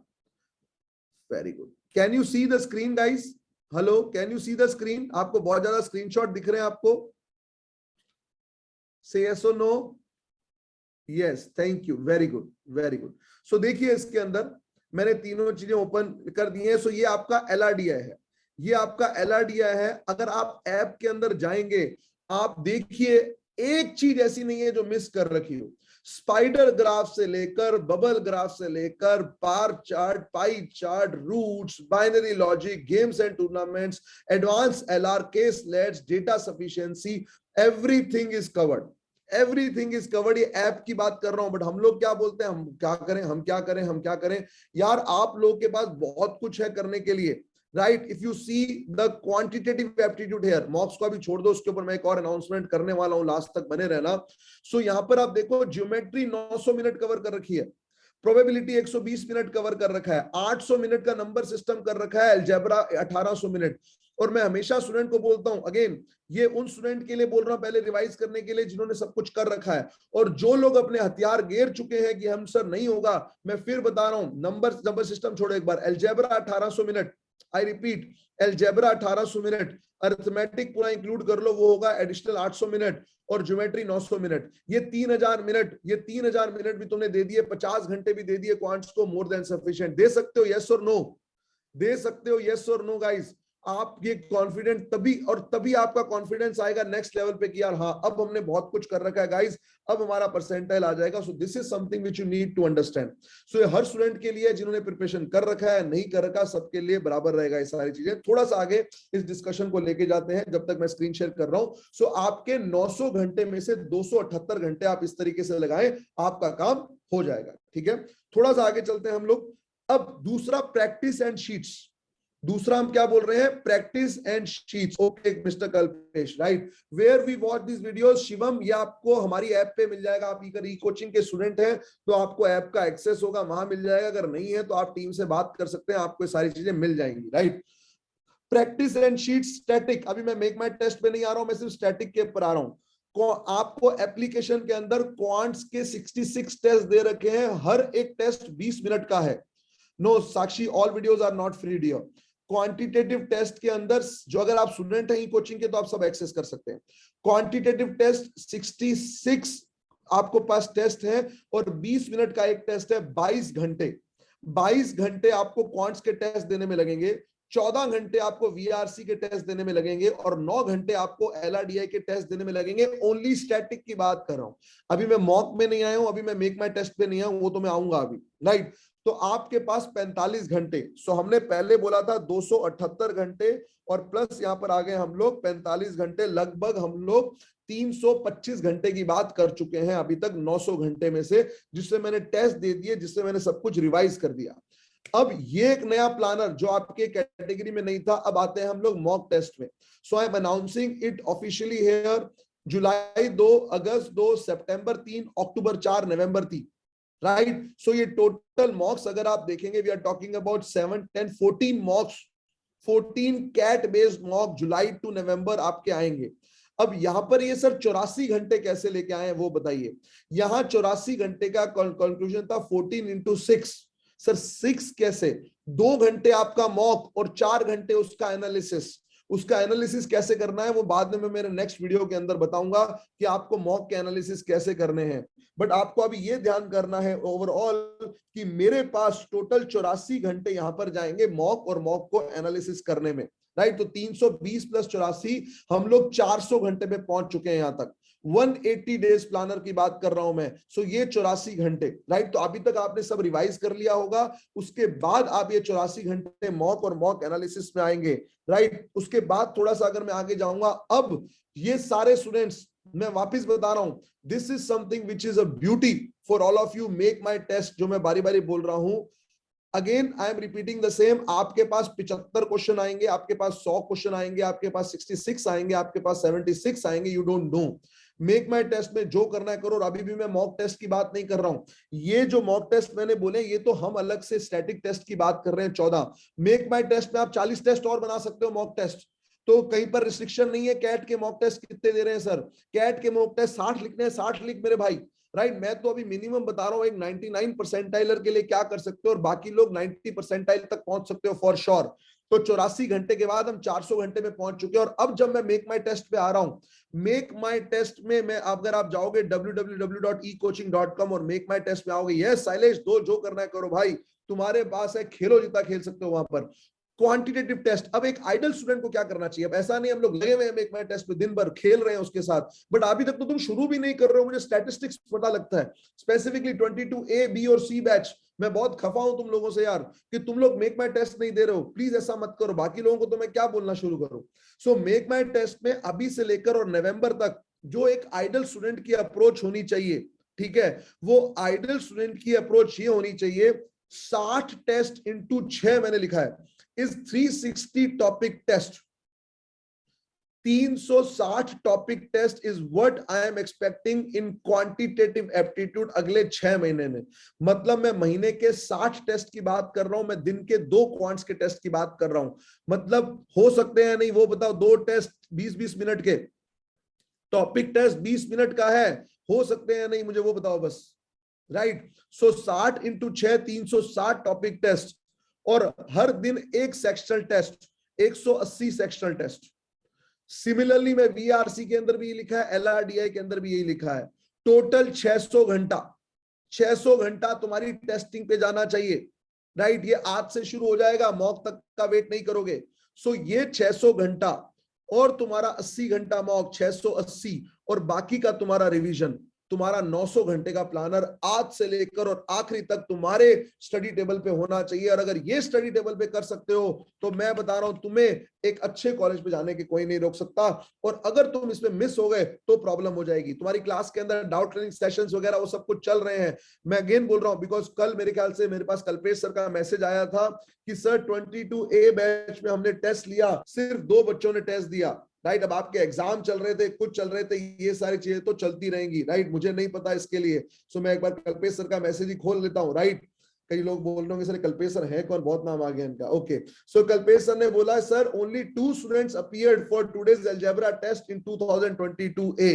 very good. Can you see the screen, guys? Hello, can you see the screen? आपको बहुत ज्यादा screenshot दिख रहे हैं आपको? Say yes or no. Yes, thank you, very good, very good. So देखिए इसके अंदर मैंने तीनों चीजें ओपन कर दी हैं। सो ये आपका एलआरडीआई है, ये आपका एलआरडीआई है। अगर आप ऐप के अंदर जाएंगे, आप देखिए एक चीज ऐसी नहीं है जो मिस कर रखी हो। स्पाइडर ग्राफ से लेकर, बबल ग्राफ से लेकर, bar chart, pie chart, roots, binary logic, games and tournaments, advance LR, caselets, data sufficiency, everything is covered. Everything is covered. ये ऐप की बात कर रहा हूं, बट हम लोग क्या बोलते हैं, हम क्या करें, हम क्या करें, हम क्या करें। यार आप लोगों के पास बहुत कुछ है करने के लिए, right. If you see the quantitative aptitude here, mocks को अभी छोड़ दो, उसके ऊपर मैं एक और अनाउंसमेंट करने वाला हूं, लास्ट तक बने रहना। सो यहां पर आप देखो ज्योमेट्री 900 मिनट कवर कर रखी है, प्रोबेबिलिटी 120 मिनट कवर कर रखा है, 800 मिनट का नंबर सिस्टम कर रखा है, अलजेब्रा 1800 मिनट। और मैं हमेशा स्टूडेंट को बोलता हूं, अगेन ये उन स्टूडेंट के लिए बोल रहा हूं पहले रिवाइज करने के लिए जिन्होंने सब कुछ कर रखा है, और जो लोग अपने हथियार गेर चुके हैं कि हम सर नहीं होगा, मैं फिर बता रहा हूं, नंबर सिस्टम छोड़ो एक बार, algebra 1800 minute, I repeat, algebra 1800 minute, arithmetic पूरा इंक्लूड कर लो वो होगा एडिशनल 800 मिनट, और ज्योमेट्री 900 मिनट। ये 3000 मिनट, ये 3000 मिनट भी तुमने दे दिए, 50 घंटे भी दे दिए क्वांट्स को, मोर देन सफिशिएंट। दे सकते हो यस और नो, दे सकते हो यस और नो गाइस। आप ये कॉन्फिडेंट तभी, और तभी आपका कॉन्फिडेंस आएगा नेक्स्ट लेवल पे कि यार हाँ अब हमने बहुत कुछ कर रखा है गाइस, अब हमारा परसेंटाइल आ जाएगा। So this is something which you need to understand. So ये हर स्टूडेंट के लिए, जिन्होंने प्रिपरेशन कर रखा है, नहीं कर रखा, सबके लिए बराबर रहेगा ये सारी चीजें। थोड़ा सा आगे इस डिस्कशन को लेके जाते हैं जब तक मैं स्क्रीन शेयर कर रहा हूं। सो आपके 900 घंटे में से 278 घंटे आप इस तरीके से लगाएं, आपका काम हो जाएगा, ठीक है। थोड़ा सा आगे चलते हैं हम लोग। अब दूसरा, प्रैक्टिस एंड शीट्स। दूसरा हम क्या बोल रहे हैं, practice and sheets. Okay mister Kalpesh, right, where we watch this videos. Shivam, ये आपको हमारी ऐप पे मिल जाएगा। आप अगर ई कोचिंग के स्टूडेंट हैं तो आपको ऐप का एक्सेस होगा, वहां मिल जाएगा। अगर नहीं है तो आप टीम से बात कर सकते हैं, आपको सारी चीजें मिल जाएंगी, right. Practice and sheets static. अभी मैं मेक माई टेस्ट पे नहीं आ रहा हूं, मैं सिर्फ स्टैटिक के ऊपर आ रहा हूं। आपको एप्लीकेशन के अंदर क्वांट्स के 66 टेस्ट दे रखे हैं, हर एक टेस्ट 20 मिनट का है। No Sakshi, all videos are not free dear. Quantitative test के अंदर जो, अगर आप स्टूडेंट हैं कोचिंग के, तो आप सब एक्सेस कर सकते हैं। क्वांटिटेटिव टेस्ट 66 आपको पास टेस्ट है, और 20 मिनट का एक टेस्ट है। 22 घंटे, 22 घंटे आपको क्वांट्स के टेस्ट देने में लगेंगे, 14 घंटे आपको वीआरसी के टेस्ट देने में लगेंगे, और 9 घंटे आपको एलआरडीआई के टेस्ट देने में लगेंगे। ओनली स्टैटिक की बात कर रहा हूं, अभी मैं मॉक में नहीं आया हूं, अभी मैं मेक माई टेस्ट पे नहीं आया हूं, वो तो मैं आऊंगा अभी, राइट। तो आपके पास 45 घंटे, सो हमने पहले बोला था 278 घंटे, और प्लस यहां पर आ गए हम लोग 45 घंटे, लगभग हम लोग 325 घंटे की बात कर चुके हैं अभी तक 900 घंटे में से, जिससे मैंने टेस्ट दे दिए, जिससे मैंने सब कुछ रिवाइज कर दिया। अब ये एक नया प्लानर जो आपके कैटेगरी में नहीं था, अब आते हैं हम लोग मॉक टेस्ट में। So I am announcing it officially here. जुलाई 2, अगस्त 2, सितंबर 3, अक्टूबर 4, नवंबर 3, राइट। सो ये टोटल मॉक्स अगर आप देखेंगे, we are talking about 7, 10, 14 mocks, 14 CAT based mock जुलाई टू नवंबर आपके आएंगे। अब यहां पर ये सर 84 घंटे कैसे लेके आए वो बताइए। यहां 84 घंटे का कंक्लूजन था 14 इंटू 6। सर 6 कैसे? 2 घंटे आपका मॉक और 4 घंटे उसका एनालिसिस। उसका एनालिसिस कैसे करना है वो बाद में मैं मेरे नेक्स्ट वीडियो के अंदर बताऊंगा कि आपको मॉक के एनालिसिस कैसे करने हैं। बट आपको अभी ये ध्यान करना है ओवरऑल कि मेरे पास टोटल 84 घंटे यहां पर जाएंगे मॉक और मॉक को एनालिसिस करने में, राइट। तो 320 प्लस 84, हम लोग 400 घंटे पे पहुंच चुके हैं यहां तक। 180 डेज प्लानर की बात कर रहा हूं मैं। सो ये 84 घंटे, राइट। तो अभी तक आपने सब रिवाइज कर लिया होगा, उसके बाद आप ये 84 घंटे मॉक और मॉक एनालिसिस में आएंगे, राइट। उसके बाद थोड़ा सा अगर मैं आगे जाऊंगा, अब ये सारे स्टूडेंट्स, मैं वापस बता रहा हूं, this is something which is a beauty for all of you. Make my test, जो मैं बारी बारी बोल रहा हूं, again I am repeating the same. आपके पास 75 क्वेश्चन आएंगे, आपके पास 100 क्वेश्चन आएंगे, आपके पास 66 आएंगे, आपके पास 76 आएंगे, you don't know. Make my test में जो करना है करो। और अभी भी मैं मॉक टेस्ट की बात नहीं कर रहा हूं। ये जो मॉक टेस्ट मैंने बोले, ये तो हम अलग से स्टैटिक टेस्ट की बात कर रहे हैं 14। मेक माई टेस्ट में आप 40 टेस्ट और बना सकते हो मॉक टेस्ट। तो कहीं पर रिस्ट्रिक्शन नहीं है। कैट के मॉक टेस्ट कितने दे रहे हैं सर? कैट के मॉक टेस्ट 60 लिखने हैं, 60 लिख मेरे भाई, राइट। मैं तो अभी मिनिमम बता रहा हूं, एक 99 परसेंटाइलर के लिए क्या कर सकते हो, और बाकी लोग 90 परसेंटाइल तक पहुंच सकते हो फॉर श्योर। तो 84 घंटे के बाद हम 400 घंटे में पहुंच चुके हैं। और अब जब मैं मेक माई टेस्ट पे आ रहा हूं, मेक माई टेस्ट में मैं, अगर आप जाओगे www.ecoaching.com और मेक माई टेस्ट में आओगे, यस शैलेश, दो जो करना है करो भाई, तुम्हारे पास है, खेलो जितना खेल सकते हो वहां पर। क्वांटिटेटिव टेस्ट, अब एक आइडल स्टूडेंट को क्या करना चाहिए? अब ऐसा नहीं हम लोग लगे हुए हैं मेक माई टेस्ट में दिन भर खेल रहे हैं उसके साथ, बट अभी तक तो तुम शुरू भी नहीं कर रहे हो। मुझे स्टैटिस्टिक्स पता लगता है, स्पेसिफिकली 22A, B और C बैच। मैं बहुत खफा हूं तुम लोगों से यार कि तुम लोग मेक माई टेस्ट नहीं दे रहे हो। प्लीज ऐसा मत करो, बाकी लोगों को तो मैं क्या बोलना शुरू करूं। सो मेक माई टेस्ट में अभी से लेकर और नवंबर तक जो एक आइडल स्टूडेंट की अप्रोच होनी चाहिए, ठीक है, वो आइडल स्टूडेंट की अप्रोच ये होनी चाहिए, 60 टेस्ट इंटू 6 मैंने लिखा है, is 360 topic test. 360 topic test is what I am expecting in quantitative aptitude अगले 6 महीने में। मतलब मैं महीने के 60 टेस्ट की बात कर रहा हूं, मैं दिन के 2 क्वांट्स के टेस्ट की बात कर रहा हूं। मतलब हो सकते हैं नहीं वो बताओ, 2 टेस्ट 20-20 मिनट के, टॉपिक टेस्ट 20 मिनट का है, हो सकते हैं नहीं मुझे वो बताओ बस, right. So 60 into 6, 360 topic test, और हर दिन एक sectional test, 180 sectional test. Similarly मैं वीआरसी के अंदर भी लिखा है, एलआरडीआई के अंदर भी यही लिखा है। टोटल 600 घंटा, 600 घंटा तुम्हारी टेस्टिंग पे जाना चाहिए, राइट। ये आज से शुरू हो जाएगा, मॉक तक का वेट नहीं करोगे। सो ये 600 घंटा और तुम्हारा 80 घंटा मॉक, 680, और बाकी का तुम्हारा रिवीजन, तुम्हारा 900 घंटे का प्लानर आज से लेकर और आखिरी तक तुम्हारे स्टडी टेबल पे होना चाहिए। और अगर ये स्टडी टेबल पे कर सकते हो तो मैं बता रहा हूं, तुम्हें एक अच्छे कॉलेज पे जाने के कोई नहीं रोक सकता। और अगर तुम इसमें मिस हो गए तो प्रॉब्लम हो जाएगी। तुम्हारी क्लास के अंदर डाउट क्लियरिंग सेशंस वगैरह वो सब कुछ चल रहे हैं। मैं अगेन बोल रहा हूं, बिकॉज कल मेरे ख्याल से मेरे पास कल्पेश सर का मैसेज आया था कि सर 22A बैच में हमने टेस्ट लिया, सिर्फ 2 बच्चों ने टेस्ट दिया, राइट। अब आपके एग्जाम चल रहे थे, कुछ चल रहे थे, ये सारी चीजें तो चलती रहेंगी, राइट। मुझे नहीं पता इसके लिए, सो मैं एक बार कल्पेश सर का मैसेज ही खोल लेता हूँ, राइट। कई लोग बोल रहे होंगे सर कल्पेश सर है कौन, बहुत नाम आ गया इनका। ओके, सो कल्पेश सर ने बोला sir only 2 students appeared for today's algebra test in 2022A।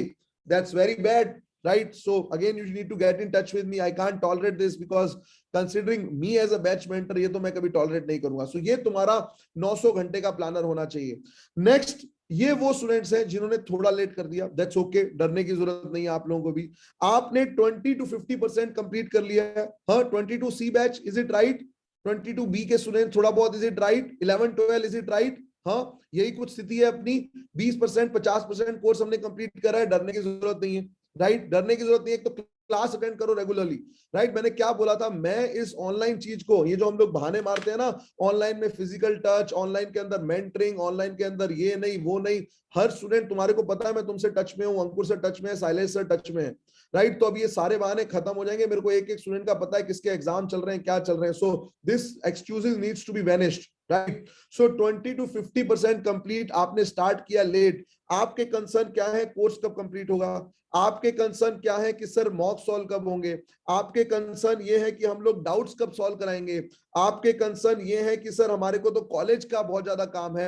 That's very bad. right? So again, you need to get in touch with me. I can't tolerate this because considering me as a batch mentor, ये तो मैं कभी tolerate नहीं करूंगा. So ये तुम्हारा 900 घंटे का प्लानर होना चाहिए. Next, ये वो स्टूडेंट्स हैं जिन्होंने थोड़ा लेट कर दिया. दैट्स ओके, डरने की जरूरत नहीं है आप लोगों को भी. आपने 20 to 50% कंप्लीट कर लिया है. हाँ, 22C batch, is it right? 22B के स्टूडेंट थोड़ा बहुत, is it right? 11-12, is it right? हाँ, यही कुछ स्थिति है अपनी. 20% 50% कोर्स हमने कंप्लीट करा है. डरने की जरूरत नहीं है, राइट? डरने की जरूरत नहीं है. एक तो क्लास अटेंड करो रेगुलरली, राइट? मैंने क्या बोला था, मैं इस ऑनलाइन चीज को, ये जो हम लोग बहाने मारते हैं ना, ऑनलाइन में फिजिकल टच, ऑनलाइन के अंदर मेंटरिंग, ऑनलाइन के अंदर ये नहीं वो नहीं, हर स्टूडेंट, तुम्हारे को पता है मैं तुमसे टच में हूँ, अंकुर से टच में है, शैलेश से टच में है, राइट? तो अब ये सारे बहाने खत्म हो जाएंगे. मेरे को एक एक स्टूडेंट का पता है किसके एग्जाम चल रहे हैं, क्या चल रहे हैं. So this excuses needs to be vanished, right? So 20 to 50% complete. आपने स्टार्ट किया लेट. आपके कंसर्न क्या है, कोर्स कब कंप्लीट होगा? आपके कंसर्न क्या है कि सर मॉक सॉल्व कब होंगे? आपके कंसर्न ये है कि हम लोग डाउट्स कब सॉल्व कराएंगे? आपके कंसर्न ये है कि सर हमारे को तो कॉलेज का बहुत ज्यादा काम है.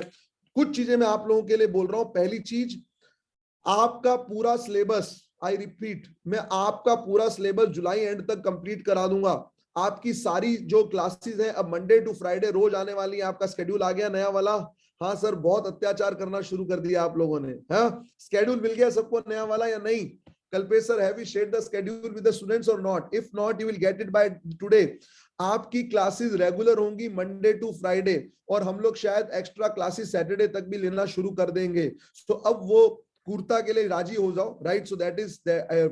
कुछ चीजें मैं आप लोगों के लिए बोल रहा हूं. पहली चीज, आपका पूरा सिलेबस, आई रिपीट, मैं आपका पूरा सिलेबस जुलाई एंड तक कंप्लीट करा दूंगा. आपकी सारी जो क्लासेस हैं, अब मंडे टू फ्राइडे रोज आने वाली है. आपका स्केड्यूल आ गया नया वाला? हाँ सर, बहुत अत्याचार करना शुरू कर दिया आप लोगों ने. हाँ, स्केड्यूल मिल गया सबको नया वाला या नहीं? Kalpesh sir, have you shared the schedule with the students और not? If not, you will get it by today. आपकी क्लासेस रेगुलर होंगी मंडे टू फ्राइडे, और हम लोग शायद एक्स्ट्रा क्लासेस सैटरडे तक भी लेना शुरू कर देंगे. तो अब वो कुर्ता के लिए राजी हो जाओ, right? So that is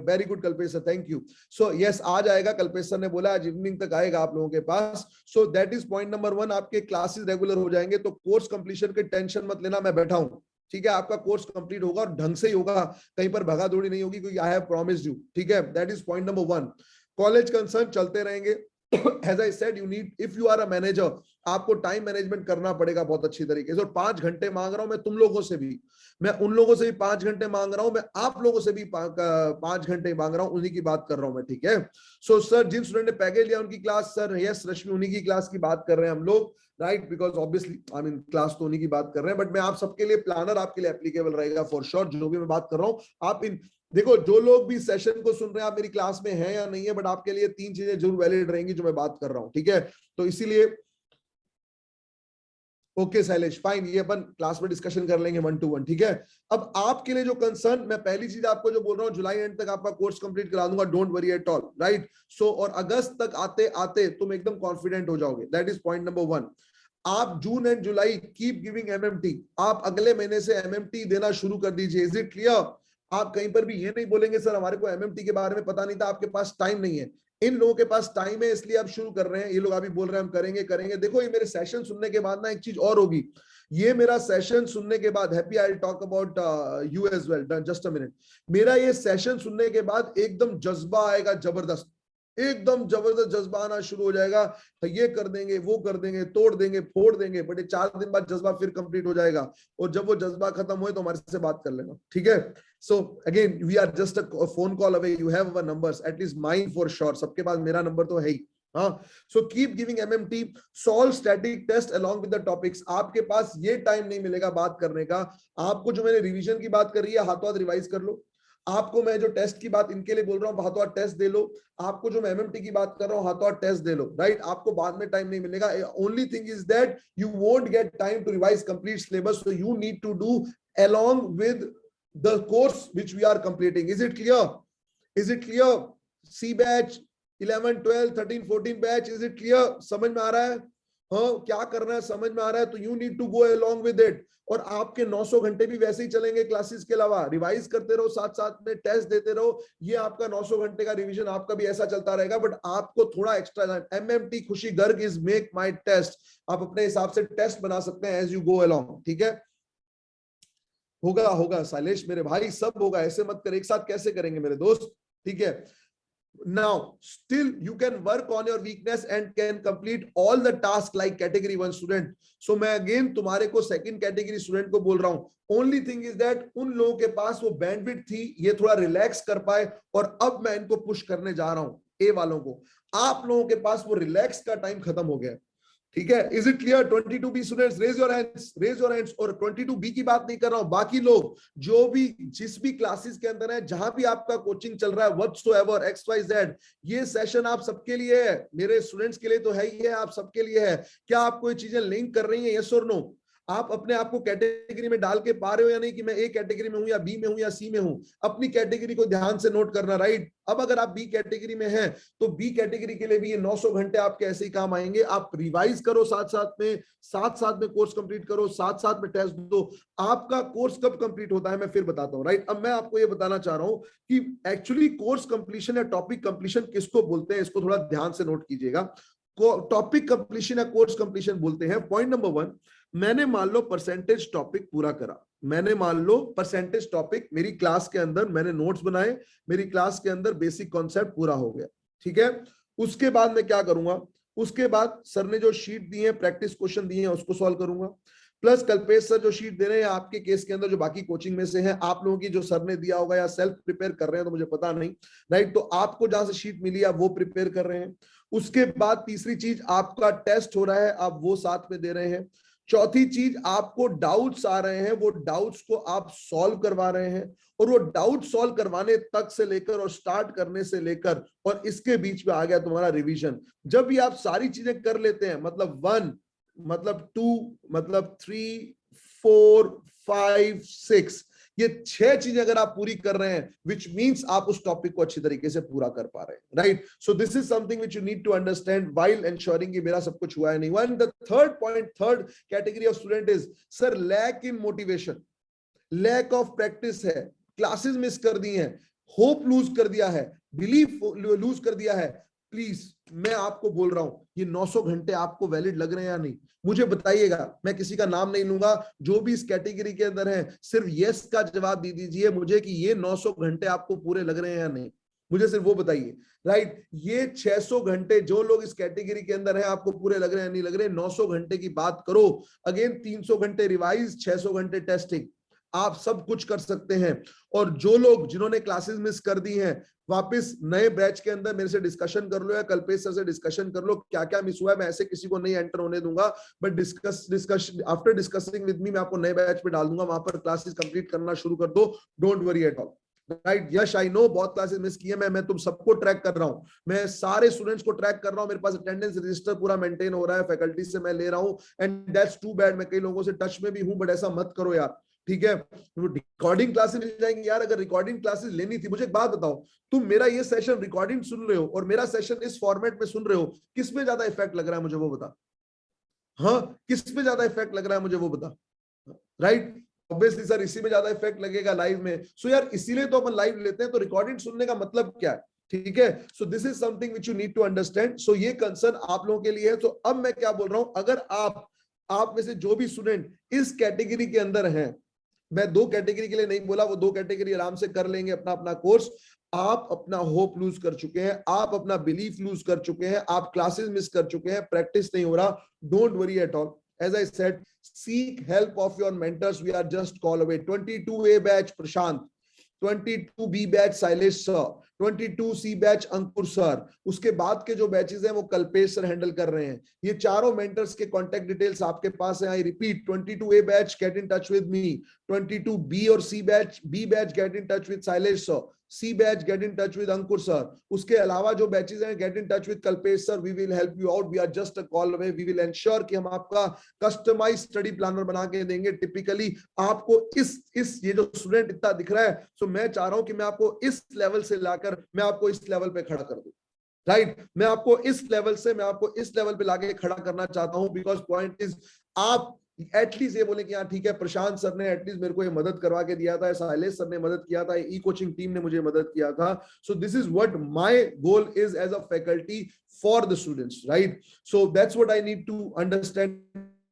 very good Kalpesh sir, thank you. So yes, आज आएगा. कल्पेश सर ने बोला आज इवनिंग तक आएगा आप लोगों के पास. So that is point number 1. आपके क्लासेस रेगुलर हो जाएंगे, तो कोर्स कंप्लीशन की टेंशन मत लेना, मैं बैठा हूं. ठीक है, आपका कोर्स कंप्लीट होगा और ढंग से ही होगा, कहीं पर भगा दौड़ी नहीं होगी, क्योंकि आई हैव प्रॉमिस्ड यू. ठीक है, that is point number 1. College concern चलते रहेंगे. As I said, you need, if you are a manager, आपको टाइम मैनेजमेंट करना पड़ेगा बहुत अच्छी तरीके से. और 5 घंटे मांग रहा हूं मैं तुम लोगों से भी, मैं उन लोगों से भी 5 घंटे मांग रहा हूं, मैं आप लोगों से भी 5 घंटे मांग रहा हूं. उन्हीं की बात कर रहा हूं मैं, ठीक है? सो सर, जिन स्टूडेंट ने पैकेज लिया उनकी क्लास, सर यस रश्मि, उन्हीं की क्लास की बात कर रहे हैं हम लोग, right? Because obviously I mean class तो उन्हीं की बात कर रहे हैं, बट मैं आप सबके लिए प्लानर आपके लिए एप्लीकेबल रहेगा फॉर श्योर. जो भी मैं बात कर रहा हूँ, आप इन देखो, जो लोग भी सेशन को सुन रहे हैं, आप मेरी क्लास में हैं या नहीं है, बट आपके लिए 3 चीजें जरूर वैलिड रहेंगी जो मैं बात कर रहा हूं, ठीक है? तो इसीलिए ओके शैलेश, फाइन, ये अपन क्लास में डिस्कशन कर लेंगे 1 to 1, ठीक है? अब आपके लिए जो कंसर्न, मैं पहली चीज आपको जो बोल रहा हूँ, जुलाई एंड तक आपका कोर्स कंप्लीट करा दूंगा, don't worry at all, right? So और अगस्त तक आते आते तुम एकदम कॉन्फिडेंट हो जाओगे. That is point number 1. आप June and July keep giving MMT. आप अगले महीने से एमएमटी देना शुरू कर दीजिए. Is it clear? आप कहीं पर भी ये नहीं बोलेंगे सर हमारे को एमएमटी के बारे में पता नहीं था. आपके पास टाइम नहीं है. इन लोगों के पास टाइम है, इसलिए आप शुरू कर रहे हैं. ये लोग अभी बोल रहे हैं हम करेंगे करेंगे. देखो, ये मेरे सेशन सुनने के बाद ना एक चीज और होगी. ये मेरा सेशन सुनने के बाद, happy, I will talk about you as well, just a minute. मेरा ये सेशन सुनने के बाद एकदम जज्बा आएगा, जबरदस्त, एकदम जबरदस्त जज्बा आना शुरू हो जाएगा. ये कर देंगे, वो कर देंगे, तोड़ देंगे, फोड़ देंगे. बट ये 4 दिन बाद जज्बा फिर कंप्लीट हो जाएगा. और जब वो जज्बा खत्म हुए तो हमारे से बात कर लेना, ठीक है? So again, we are just a phone call away. You have our numbers, at least mine for sure. सबके पास मेरा नंबर तो है ही. हाँ, so keep giving MMT, solve static test along with the topics. आपके पास ये टाइम नहीं मिलेगा बात करने का. आपको जो मैंने रिवीजन की बात करी है, हाथों हाथ रिवाइज कर लो. आपको मैं जो टेस्ट की बात इनके लिए बोल रहा हूँ, हाथों हाथ टेस्ट दे लो. आपको जो मैं एमएमटी की बात कर रहा हूँ, हाथों हाथ टेस्ट दे लो, राइट? आपको बाद में टाइम नहीं मिलेगा. Only thing is that you won't get time to revise complete syllabus, so you need to do along with the course which we are completing. Is it clear? Is it clear? See batch 11 12 13 14 batch, is it clear? समझ में आ रहा है? हाँ, क्या करना है समझ में आ रहा है? तो you need to go along with it. और आपके 900 घंटे भी वैसे ही चलेंगे क्लासेस के अलावा. रिवाइज करते रहो, साथ साथ में टेस्ट देते रहो. ये आपका 900 घंटे का रिवीजन आपका भी ऐसा चलता रहेगा. बट आपको थोड़ा extra time. MMT Khushi Garg is make my test. आप अपने हिसाब से टेस्ट बना सकते हैं एज यू गो अलोंग, ठीक है? होगा होगा शैलेश मेरे भाई, सब होगा. ऐसे मत कर, एक साथ कैसे करेंगे मेरे दोस्त, ठीक है? Now still you can work on your weakness and can complete all the tasks like category 1 student. So मैं again तुम्हारे को second category student को बोल रहा हूँ, only thing is that उन लोगों के पास वो bandwidth थी, ये थोड़ा relax कर पाए, और अब मैं इनको push करने जा रहा हूँ A वालों को. आप लोगों के पास वो relax का time खत्म हो गया. ठीक है, is it clear? 22B students raise your hands, raise your hands. और 22B की बात नहीं कर रहा हूं, बाकी लोग जो भी जिस भी क्लासेस के अंदर है, जहां भी आपका कोचिंग चल रहा है, व्हाटसोएवर XYZ, ये सेशन आप सबके लिए है, मेरे स्टूडेंट्स के लिए तो है ही है, आप सबके लिए है। क्या आपको ये चीजें लिंक कर रही है, यस और नो? आप अपने आप को कैटेगरी में डाल के पा रहे हो या नहीं, कि मैं ए कैटेगरी में हूं या बी में हूं या सी में हूं? अपनी कैटेगरी को ध्यान से नोट करना, राइट? अब अगर आप बी कैटेगरी में हैं, तो बी कैटेगरी के लिए भी ये 900 घंटे आपके ऐसे ही काम आएंगे। आप रिवाइज करो साथ साथ में कोर्स कंप्लीट करो, साथ साथ में टेस्ट दो। आपका कोर्स कब कंप्लीट होता है मैं फिर बताता हूं, राइट? अब मैं आपको ये बताना चाह रहा हूं कि एक्चुअली कोर्स कंप्लीशन या टॉपिक कंप्लीशन किसको बोलते हैं, इसको थोड़ा ध्यान से नोट कीजिएगा। टॉपिक कंप्लीशन या कोर्स कंप्लीशन बोलते हैं, पॉइंट नंबर 1, मैंने मान लो परसेंटेज टॉपिक पूरा करा, मैंने मान लो परसेंटेज टॉपिक मेरी क्लास के अंदर मैंने नोट्स बनाए, मेरी क्लास के अंदर बेसिक कॉन्सेप्ट पूरा हो गया, ठीक है? उसके बाद मैं क्या करूंगा? उसके बाद सर ने जो शीट दी है, प्रैक्टिस क्वेश्चन दिए हैं, उसको सॉल्व करूंगा। प्लस कल्पेश सर जो शीट दे रहे हैं आपके केस के अंदर, जो बाकी कोचिंग में से हैं, आप लोगों की जो सर ने दिया होगा या सेल्फ प्रिपेयर कर रहे हैं तो मुझे पता नहीं, राइट? तो आपको जहां से शीट मिली आप वो प्रिपेयर कर रहे हैं। उसके बाद तीसरी चीज, आपका टेस्ट हो रहा है, आप वो साथ में दे रहे हैं। चौथी चीज, आपको डाउट्स आ रहे हैं, वो डाउट्स को आप सॉल्व करवा रहे हैं। और वो डाउट सॉल्व करवाने तक से लेकर और स्टार्ट करने से लेकर और इसके बीच में आ गया तुम्हारा रिवीजन। जब भी आप सारी चीजें कर लेते हैं, मतलब 1, मतलब 2, मतलब 3, 4, 5, 6, ये 6 चीजें अगर आप पूरी कर रहे हैं, विच मीन्स आप उस टॉपिक को अच्छी तरीके से पूरा कर पा रहे हैं, right? So this is something which you need to understand while ensuring कि मेरा सब कुछ हुआ है नहीं। One the third point, third category of student is, sir lack in motivation, lack of practice है, क्लासेस मिस कर दी हैं, होप लूज कर दिया है, बिलीफ लूज कर दिया है। प्लीज मैं आपको बोल रहा हूं, ये 900 घंटे आपको वैलिड लग रहे हैं या नहीं, मुझे बताइएगा। मैं किसी का नाम नहीं लूंगा, जो भी इस कैटेगरी के अंदर है, सिर्फ यस का जवाब दे दीजिए मुझे कि ये 900 घंटे आपको पूरे लग रहे हैं या नहीं, मुझे सिर्फ वो बताइए, राइट? ये 600 घंटे जो लोग इस कैटेगरी के अंदर है, आपको पूरे लग रहे हैं नहीं लग रहे? 900 घंटे की बात करो, अगेन 300 घंटे रिवाइज, 600 घंटे टेस्टिंग, आप सब कुछ कर सकते हैं। और जो लोग जिन्होंने क्लासेस मिस कर दी हैं, वापस नए बैच के अंदर मेरे से डिस्कशन कर लो या कल्पेश सर से डिस्कशन कर लो, क्या क्या मिस हुआ है। मैं ऐसे किसी को नहीं एंटर होने दूंगा, but after discussing with me मैं आपको नए बैच पे डाल दूंगा, वहां पर क्लासेस कंप्लीट करना शुरू कर दो, don't worry at all, right? Yes I know बहुत क्लासेस मिस किए, मैं तुम सबको ट्रैक कर रहा हूं, मैं सारे स्टूडेंट्स को ट्रैक कर रहा हूं, मेरे पास अटेंडेंस रजिस्टर पूरा मेंटेन हो रहा है, फैकल्टी से मैं ले रहा हूं, एंड दैट्स टू बैड। मैं कई लोगों से टच में भी हूं, बट ऐसा मत करो यार, ठीक है? रिकॉर्डिंग क्लासेस मिल जाएंगी यार, अगर रिकॉर्डिंग क्लासेस लेनी थी। मुझे एक बात बताओ, तुम मेरा ये सेशन रिकॉर्डिंग सुन रहे हो और मेरा सेशन इस फॉर्मेट में सुन रहे हो, किस में ज्यादा इफेक्ट लग रहा है मुझे वो बता? हाँ, किस पे ज्यादा इफेक्ट लग रहा है मुझे वो बता, राइट? ऑब्वियसली सर इसी में ज्यादा इफेक्ट लगेगा लाइव में। सो यार इसीलिए तो अपन लाइव लेते हैं, तो रिकॉर्डिंग सुनने का मतलब क्या है, ठीक है? So this is something which you need to understand. So ये कंसर्न आप लोगों के लिए है। तो अब मैं क्या बोल रहा हूं, अगर आप में से जो भी स्टूडेंट इस कैटेगरी के अंदर हैं, मैं 2 कैटेगरी के लिए नहीं बोला, वो 2 कैटेगरी आराम से कर लेंगे अपना अपना कोर्स। आप अपना होप लूज कर चुके हैं, आप अपना बिलीफ लूज कर चुके हैं, आप क्लासेस मिस कर चुके हैं, प्रैक्टिस नहीं हो रहा, don't worry at all. As I said, seek help of your mentors. We are just call away. 22A batch Prashant, 22B batch Shailesh sir, 22C batch Ankur sir, उसके बाद के जो बैचेस हैं वो कल्पेश सर हैंडल कर रहे हैं। ये चारों मेंटर्स के कांटेक्ट डिटेल्स आपके पास है। I repeat, 22A batch get in touch with me, 22B और B batch get in touch with Shailesh sir, C batch get in touch with Ankur sir. उसके अलावा जो बैचेस हैं, get in touch with Kalpesh sir, we will help you out, we are just a call away, we will ensure कि हम आपका customise study planner बना के देंगे। टिपिकली आपको इस ये जो स्टूडेंट इतना दिख रहा है, सो मैं चाह रहा हूं कि मैं आपको इस लेवल से लाकर मैं आपको इस लेवल पे खड़ा कर दूं, राइट? मैं आपको इस लेवल पे लाके खड़ा करना चाहता हूं, बिकॉज पॉइंट इज, आप एटलीस्ट ये बोले कि हाँ ठीक है, प्रशांत सर ने एटलीस्ट मेरे को ये मदद करवा के दिया था, शैलेश सर ने मदद किया था, ई कोचिंग टीम ने मुझे मदद किया था। So this is what my goal is as a faculty for the students, right? So that's what I need to understand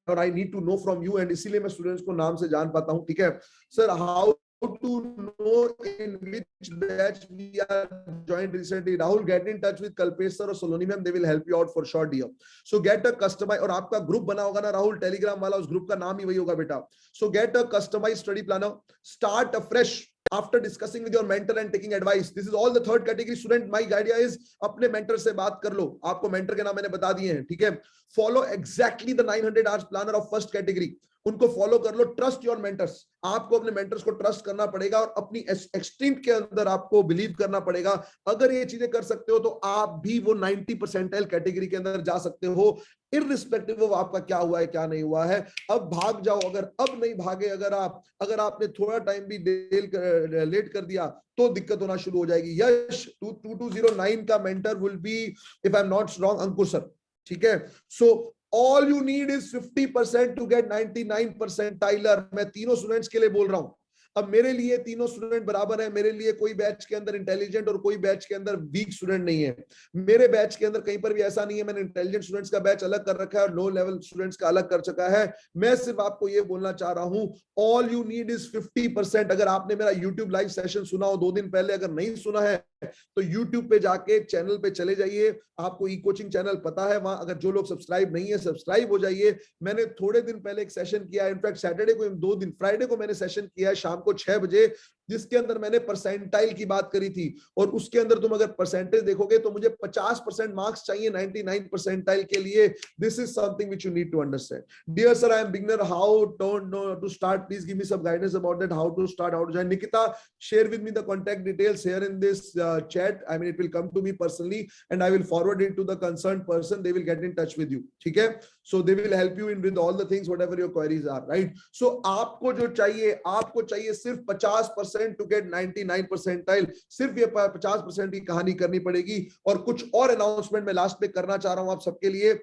और I need to know from you, and इसीलिए मैं स्टूडेंट्स को नाम से जान पाता हूं, ठीक है? Sir how to know in which batch we are joined recently. Rahul, get in touch with Kalpesh sir or Soloni ma'am. They will help you out for sure, dear. So get a customized, और आपका group बना होगा ना Rahul, Telegram वाला, उस group का नाम ही वही होगा बेटा. So get a customized study planner. Start afresh after discussing with your mentor and taking advice. This is all the third category student. My idea is अपने mentor से बात कर लो. आपको mentor के नाम मैंने बता दिए हैं, ठीक है. Follow exactly the 900 hours planner of first category. उनको फॉलो कर लो. Trust your mentors. आपको अपने मेंटर्स को ट्रस्ट करना पड़ेगा और अपनी एक्सट्रीम के अंदर आपको बिलीव करना पड़ेगा. अगर ये चीजें कर सकते हो तो आप भी वो 90% कैटेगरी के अंदर जा सकते हो, इररिस्पेक्टिव ऑफ आपका क्या हुआ है क्या नहीं हुआ है. अब भाग जाओ. अगर अब नहीं भागे, अगर आपने थोड़ा टाइम भी लेट कर दिया तो दिक्कत होना शुरू हो जाएगी. यश 2209 का mentor will be, if I am not wrong, Ankur sir. ठीक है. सो all you need is 50% to get 99 percentiler. मैं तीनों स्टूडेंट्स के लिए बोल रहा हूं. अब मेरे लिए तीनों स्टूडेंट बराबर है. मेरे लिए कोई बैच के अंदर इंटेलिजेंट और कोई बैच के अंदर वीक स्टूडेंट नहीं है. मेरे बैच के अंदर कहीं पर भी ऐसा नहीं है मैंने इंटेलिजेंट स्टूडेंट्स का बैच अलग कर रखा है और लो लेवल स्टूडेंट्स का अलग कर चुका है. मैं सिर्फ आपको ये बोलना चाह रहा हूं, ऑल यू नीड इज 50%. अगर आपने मेरा यूट्यूब लाइव सेशन सुना हो 2 दिन पहले, अगर नहीं सुना है तो YouTube पे जाके चैनल पे चले जाइए. आपको ई कोचिंग चैनल पता है, वहां अगर जो लोग सब्सक्राइब नहीं है सब्सक्राइब हो जाइए. मैंने थोड़े दिन पहले एक सेशन किया है, इनफैक्ट सैटरडे को, 2 दिन फ्राइडे को मैंने सेशन किया है शाम को 6 बजे, जिसके अंदर मैंने परसेंटाइल की बात करी थी. और उसके अंदर तुम अगर परसेंटेज देखोगे तो मुझे 50% मार्क्स चाहिए 99 परसेंटाइल के लिए. This is something which you need to understand. Dear sir, I am beginner, how don't know to start, please give me some guidance about that, how to start, how to join. Nikita, share with me the contact details here in this chat. I mean, it will come to me personally and I will forward it to the concerned person. They will get in touch with you. ठीक है. So they will help you in with all the things, whatever your queries are, right? So आपको जो चाहिए, आपको चाहिए सिर्फ 50% to get 99 percentile. सिर्फ ये 50% की कहानी करनी पड़ेगी. और कुछ और अनाउंसमेंट मैं लास्ट में करना चाह रहा हूं आप सबके लिए.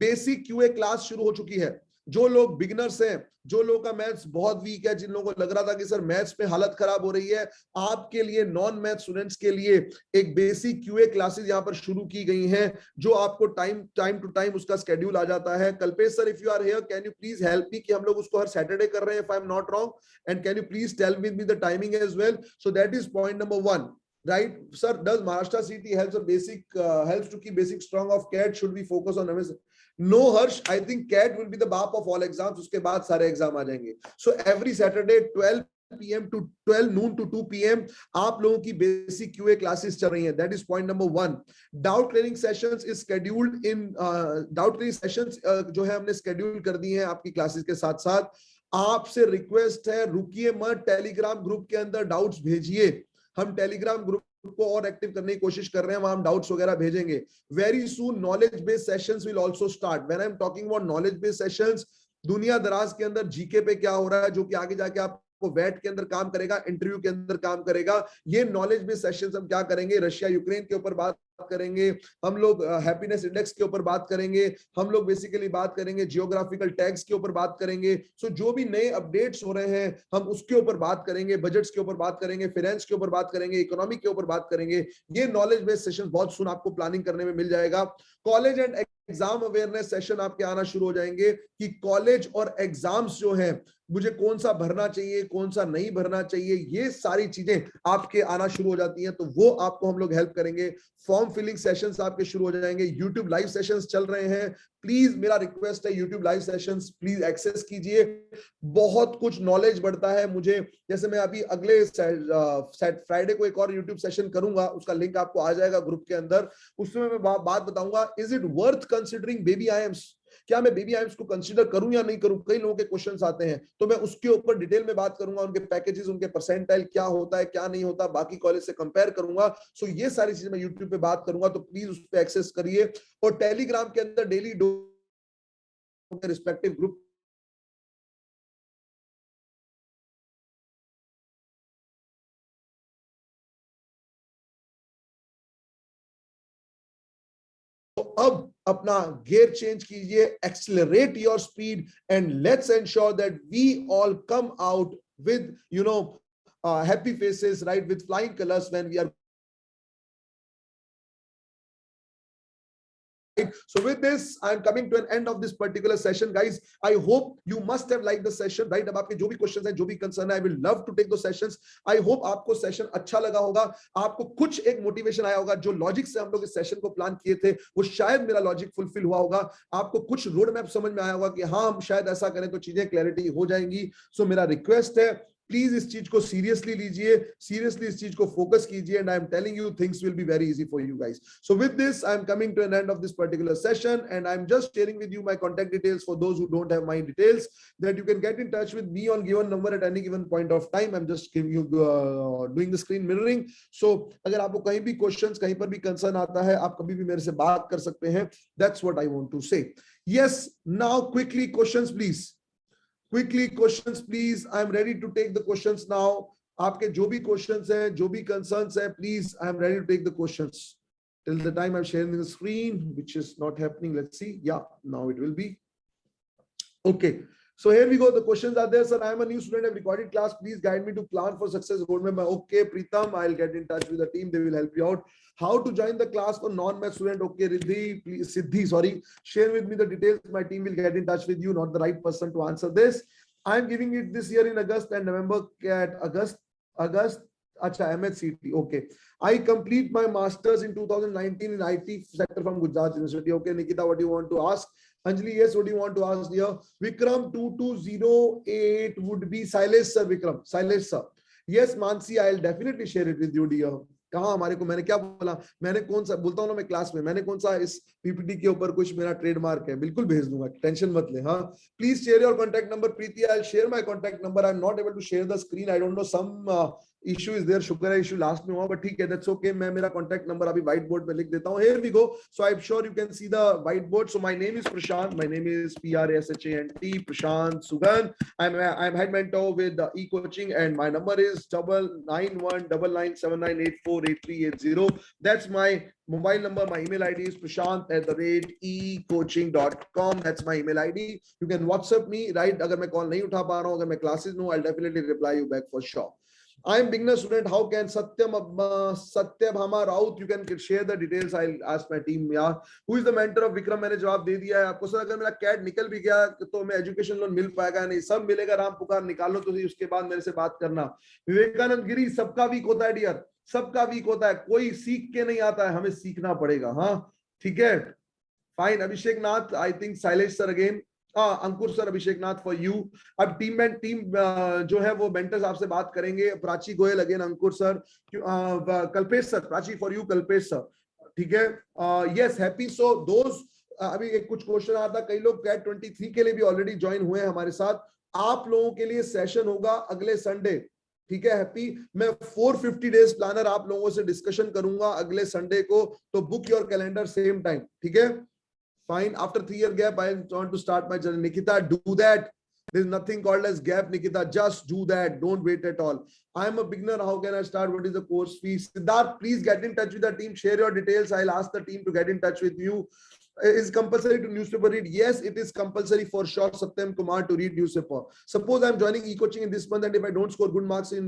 बेसिक क्यूए क्लास शुरू हो चुकी है. जो लोग बिगिनर्स हैं, जो लोगों का मैथ्स बहुत वीक है, जिन लोगों को लग रहा था कि सर मैथ्स में हालत खराब हो रही है, आपके लिए, नॉन मैथ स्टूडेंट्स के लिए एक बेसिक क्यूए क्लासेस यहां पर शुरू की गई हैं, जो आपको टाइम टू टाइम उसका स्केड्यूल आ जाता है. Kalpesh sir, if you are here, can you please help me कि हम लोग उसको हर सैटरडे कर रहे हैं, if I am not wrong, and can you please tell with me the timing as well. So that is point number 1. Right, sir, does Maharashtra CT helps a basic helps to keep basic strong of CAT? Should we focus on MS? No, Harsh, I think CAT will be the BAP of all exams. उसके बाद सारे exam आ जाएंगे. So every Saturday 12 PM to 12 noon to 2 PM आप लोगों की basic QA classes चल रही हैं. That is point number 1. Doubt clearing sessions is scheduled in doubt clearing sessions जो है हमने schedule कर दी हैं आपकी क्लासेस के साथ साथ. आपसे रिक्वेस्ट है, रुकिए मत, टेलीग्राम ग्रुप के अंदर डाउट्स भेजिए. हम टेलीग्राम ग्रुप को और एक्टिव करने की कोशिश कर रहे हैं, वहां हम डाउट्स वगैरह भेजेंगे. Very soon knowledge based sessions will also start. When I am talking about knowledge based sessions, दुनिया दराज के अंदर जीके पे क्या हो रहा है, जो कि आगे जाके आपको वेट के अंदर काम करेगा, इंटरव्यू के अंदर काम करेगा. ये नॉलेज बेस्ड सेशंस हम क्या करेंगे, रशिया यूक्रेन के ऊपर बात करेंगे हम लोग, हैप्पीनेस इंडेक्स के ऊपर बात करेंगे हम लोग, बेसिकली बात करेंगे जियोग्राफिकल टैग्स के ऊपर बात करेंगे. सो जो भी नए अपडेट्स हो रहे हैं हम उसके ऊपर बात करेंगे, बजट्स के ऊपर बात करेंगे, फाइनेंस के ऊपर बात करेंगे, इकोनॉमी के ऊपर बात करेंगे. ये नॉलेज बेस्ड सेशन बहुत सुन आपको प्लानिंग करने में मिल जाएगा. College and exam awareness session आपके आना शुरू हो जाएंगे कि कॉलेज और एग्जाम्स जो है मुझे कौन सा भरना चाहिए, कौन सा नहीं भरना चाहिए, ये सारी चीजें आपके आना शुरू हो जाती हैं. तो वो आपको हम लोग हेल्प करेंगे. फॉर्म फिलिंग सेशंस आपके शुरू हो जाएंगे. यूट्यूब लाइव सेशंस चल रहे हैं. प्लीज मेरा रिक्वेस्ट है, YouTube live sessions please access कीजिए. बहुत कुछ नॉलेज बढ़ता है मुझे. जैसे मैं अभी अगले फ्राइडे को एक और यूट्यूब सेशन करूंगा, उसका लिंक आपको आ जाएगा ग्रुप के अंदर. उसमें मैं बात बताऊंगा, is it worth considering baby IIMs. क्या मैं बेबी आईएम्स को कंसीडर करूं या नहीं करूं, कई लोगों के क्वेश्चंस आते हैं. तो मैं उसके ऊपर डिटेल में बात करूंगा, उनके पैकेजेस, उनके परसेंटाइल क्या होता है क्या नहीं होता, बाकी कॉलेज से कंपेयर करूंगा. सो ये सारी चीजें मैं यूट्यूब पे बात करूंगा, तो प्लीज उस पर एक्सेस करिए. और टेलीग्राम के अंदर डेली रिस्पेक्टिव ग्रुप अब अपना गियर चेंज कीजिए, accelerate your speed and let's ensure that we all come out with happy faces, right, with flying colors when we are So with this, I am coming to an end of this particular session, guys. I hope you must have liked the session, right? अब आपके जो भी questions हैं, जो भी concern है, I will love to take those sessions. I hope आपको session अच्छा लगा होगा, आपको कुछ एक मोटिवेशन आया होगा. जो लॉजिक से हम लोग इस सेशन को प्लान किए थे, वो शायद मेरा लॉजिक फुलफिल हुआ होगा. आपको कुछ रोड मैप समझ में आया होगा कि हाँ, हम शायद ऐसा करें तो चीजें क्लैरिटी हो जाएंगी. सो मेरा रिक्वेस्ट है, प्लीज इस चीज को सीरियसली लीजिए, सीरियसली इस चीज को फोकस कीजिए, and I am telling you things will be very easy for you guys. So with this I am coming to an end of this particular session, and I am just sharing with you my contact details for those who don't have my details, that you can get in touch with me on given number at any given point of time. I am just giving you doing the screen mirroring. So अगर आपको कहीं भी questions, कहीं पर भी concern आता है, आप कभी भी मेरे से बात कर सकते हैं. That's what I want to say. Yes, now quickly questions please. Quickly questions please. I am ready to take the questions now. आपके जो भी questions हैं, जो भी concerns हैं, please, I am ready to take the questions. Till the time I'm sharing the screen, which is not happening. Let's see. Yeah, now it will be. Okay. So here we go. The questions are there. Sir, I am a new student. I've recorded class. Please guide me to plan for success roadmap. Okay, Pritam, I'll get in touch with the team. They will help you out. How to join the class for non-math student? Okay, Riddhi, please, Siddhi, sorry. Share with me the details. My team will get in touch with you. Not the right person to answer this. I'm giving it this year in August and November. At August. Acha, MHCT. Okay. I complete my masters in 2019 in IT sector from Gujarat University. Okay, Nikita, what do you want to ask? Anjali, yes, what do you want to ask here? Vikram 2208 would be Silesh sir. Vikram, Silesh sir. Yes, Mansi, I'll definitely share it with you, dear. कहा हमारे को, मैंने क्या बोला, मैंने कौन सा बोलता हूँ ना मैं क्लास में, मैंने कौन सा इस पीपीटी के ऊपर कुछ मेरा ट्रेडमार्क है, बिल्कुल भेज दूंगा, टेंशन मत ले. हाँ, please share your contact number. Preeti, I will share my contact number. I am not able to share the screen. I don't know, some issue is there. शुक्र है इशू लास्ट में हुआ, बट ठीक है, दैट्स ओके. मैं मेरा contact number अभी white board पे लिख देता हूँ. Here we go. So I am sure you can see the white board. So my name is Prashant. My name is PRASHANT, Prashant Sugan. I'm head mentor with e-coaching, and my number is 991997984830. That's my mobile number. My email ID is prashant@ecoaching.com. That's my email ID. You can WhatsApp me, right? अगर मैं call नहीं उठा पा रहा हूँ, अगर मैं classes में हूँ, I'll definitely reply you back for sure. I am beginner student. How can Satyabhama Raut? You can share the details. I'll ask my team. Yeah. Who is the mentor of Vikram? मैंने जवाब दे दिया है आपको. Sir, अगर मेरा cat निकल भी गया तो मैं एजुकेशन लोन मिल पाएगा नहीं? सब मिलेगा. राम पुकार निकालो तो उसके बाद मेरे से बात करना. विवेकानंद गिरी, सबका वीक होता है डियर, सबका वीक होता है. कोई सीख के नहीं आता है, हमें सीखना पड़ेगा. हाँ, ठीक है, fine. Abhishek Nath, I think Shailesh sir again. Ankur sir, Abhishek Nath for you. अब टीम जो है वो मेंटर्स आपसे बात करेंगे. Prachi Goyal again, Ankur sir, Kalpesh sir, Prachi for you, Kalpesh sir. ठीक है, यस, हैप्पी. सो दोस्त, अभी एक कुछ क्वेश्चन आता, कई लोग कैट 23 के लिए भी ऑलरेडी ज्वाइन हुए हैं हमारे साथ. आप लोगों के लिए सेशन होगा अगले संडे. ठीक है, हैप्पी. मैं 450 डेज प्लानर आप लोगों से डिस्कशन करूंगा अगले संडे को, तो book your calendar same time. ठीक है, fine. After 3-year gap, I want to start my journey. Nikita, do that. There's nothing called as gap, Nikita. Just do that. Don't wait at all. I'm a beginner. How can I start? What is the course fee? Siddharth, please get in touch with the team. Share your details. I'll ask the team to get in touch with you. Is compulsory to newspaper read? Yes, it is compulsory for sure, Satyam Kumar, to read newspaper. Suppose I'm joining e-coaching in this month, and if I don't score good marks in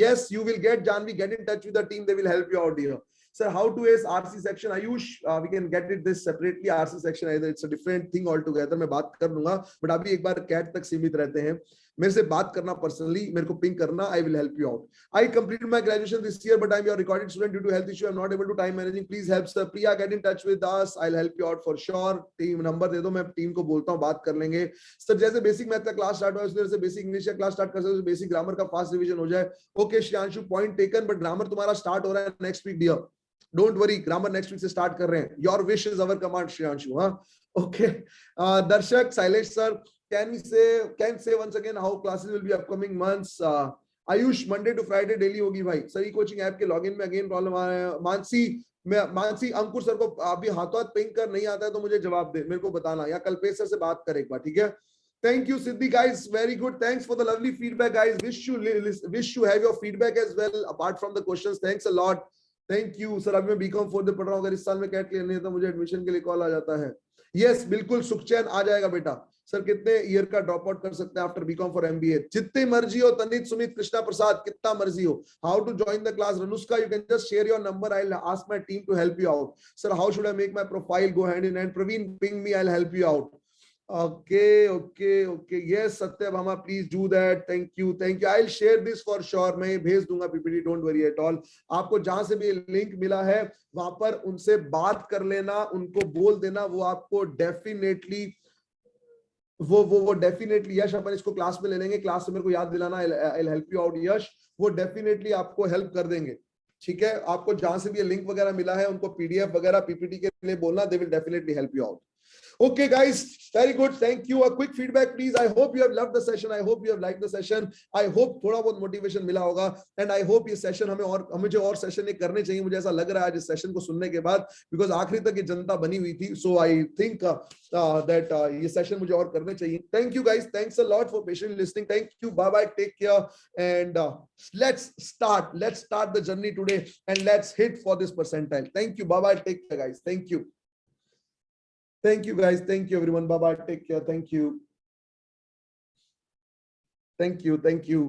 yes, you will get. Janvi, get in touch with the team. They will help you out here. Sir, how to ace RC section? Ayush, we can get it this separately. RC section, either it's a different thing altogether. मैं बात कर लूंगा, but अभी एक बार cat तक सीमित रहते हैं. मेरे से बात करना पर्सनली, मेरे को पिंग करना. I will help you out. I completed my graduation this year, but I'm your recorded student due to health issue. I'm not able to time managing. Please help sir. Priya, get in touch with us. I'll help you out for sure. Team number दे दो, मैं team को बोलता हूँ, बात कर लेंगे. Sir, जैसे बेसिक मैथ का क्लास स्टार्ट हुआ, उस तरह से बेसिक इंग्लिश का क्लास स्टार्ट कर सकते हो, बेसिक ग्रामर का फास्ट रिवीजन हो जाए. Okay Shreyanshu, point taken, but grammar तुम्हारा स्टार्ट हो रहा है next week dear. Don't worry, grammar next week से start कर रहे हैं. Your wish is our command, Shriyanshu. हाँ, okay. Darshak, Sailesh sir, can say once again how classes will be upcoming months? Ayush, Monday to Friday daily होगी भाई. Sir, e-coaching app के login में again problem आ रहा है. मानसी, अंकुर sir को अभी हाथों हाथ पिंग कर नहीं आता है तो मुझे जवाब दे, मेरे को बताना, या कल्पेश सर से बात कर एक बार. ठीक है, thank you Siddhi guys, very good. Thanks for the lovely feedback guys. Wish you have your feedback as well apart from the questions. Thanks a lot. Thank you sir. अभी मैं बीकॉम 4 पढ़ रहा हूँ. अगर इस साल में कैट क्लियर नहीं है तो मुझे एडमिशन के लिए कॉल आ जाता है. यस बिल्कुल सुखचैन आ जाएगा बेटा। सर कितने ईयर का ड्रॉप आउट कर सकते हैं आफ्टर बीकॉम फॉर एमबीए? जितनी मर्जी हो तनित सुमित कृष्णा प्रसाद, कितना मर्जी हो। How to join the class? Ranushka, you can just share your number, I will ask my team to help you out. Sir how should I make my profile go hand in hand? Praveen, ping me, I will help you out. Okay, yes Satyabhama, please do that. Thank you. I'll share this for sure. मैं ये भेज दूंगा PPT, don't worry at all. आपको जहां से भी link मिला है वहां पर उनसे बात कर लेना, उनको बोल देना, वो आपको डेफिनेटली वो डेफिनेटली, यश अपन इसको क्लास में ले लेंगे, क्लास से मेरे को याद दिलाना, आई हेल्प यू आउट यश, वो डेफिनेटली आपको हेल्प कर देंगे। ठीक है, आपको जहां से भी ये लिंक वगैरह मिला है उनको पीडीएफ वगैरह पीपीटी के लिए बोलना, they will definitely help you out. Okay, guys, very good. Thank you. A quick feedback, please. I hope you have loved the session. I hope you have liked the session. I hope थोड़ा बहुत motivation मिला होगा. And I hope ये session मुझे और session ये करने चाहिए, मुझे ऐसा लग रहा है आज इस सेशन को सुनने के बाद, बिकॉज आखिरी तक ये जनता बनी हुई थी. सो आई थिंक दैट ये सेशन मुझे और करने चाहिए. Thank you guys, thanks a lot for patiently listening. Thank you, bye bye, take care and let's start the journey today and let's hit for this percentile. Thank you, bye bye, take care guys. Thank you. Thank you guys. Thank you everyone. Bye bye. Take care. Thank you. Thank you. Thank you.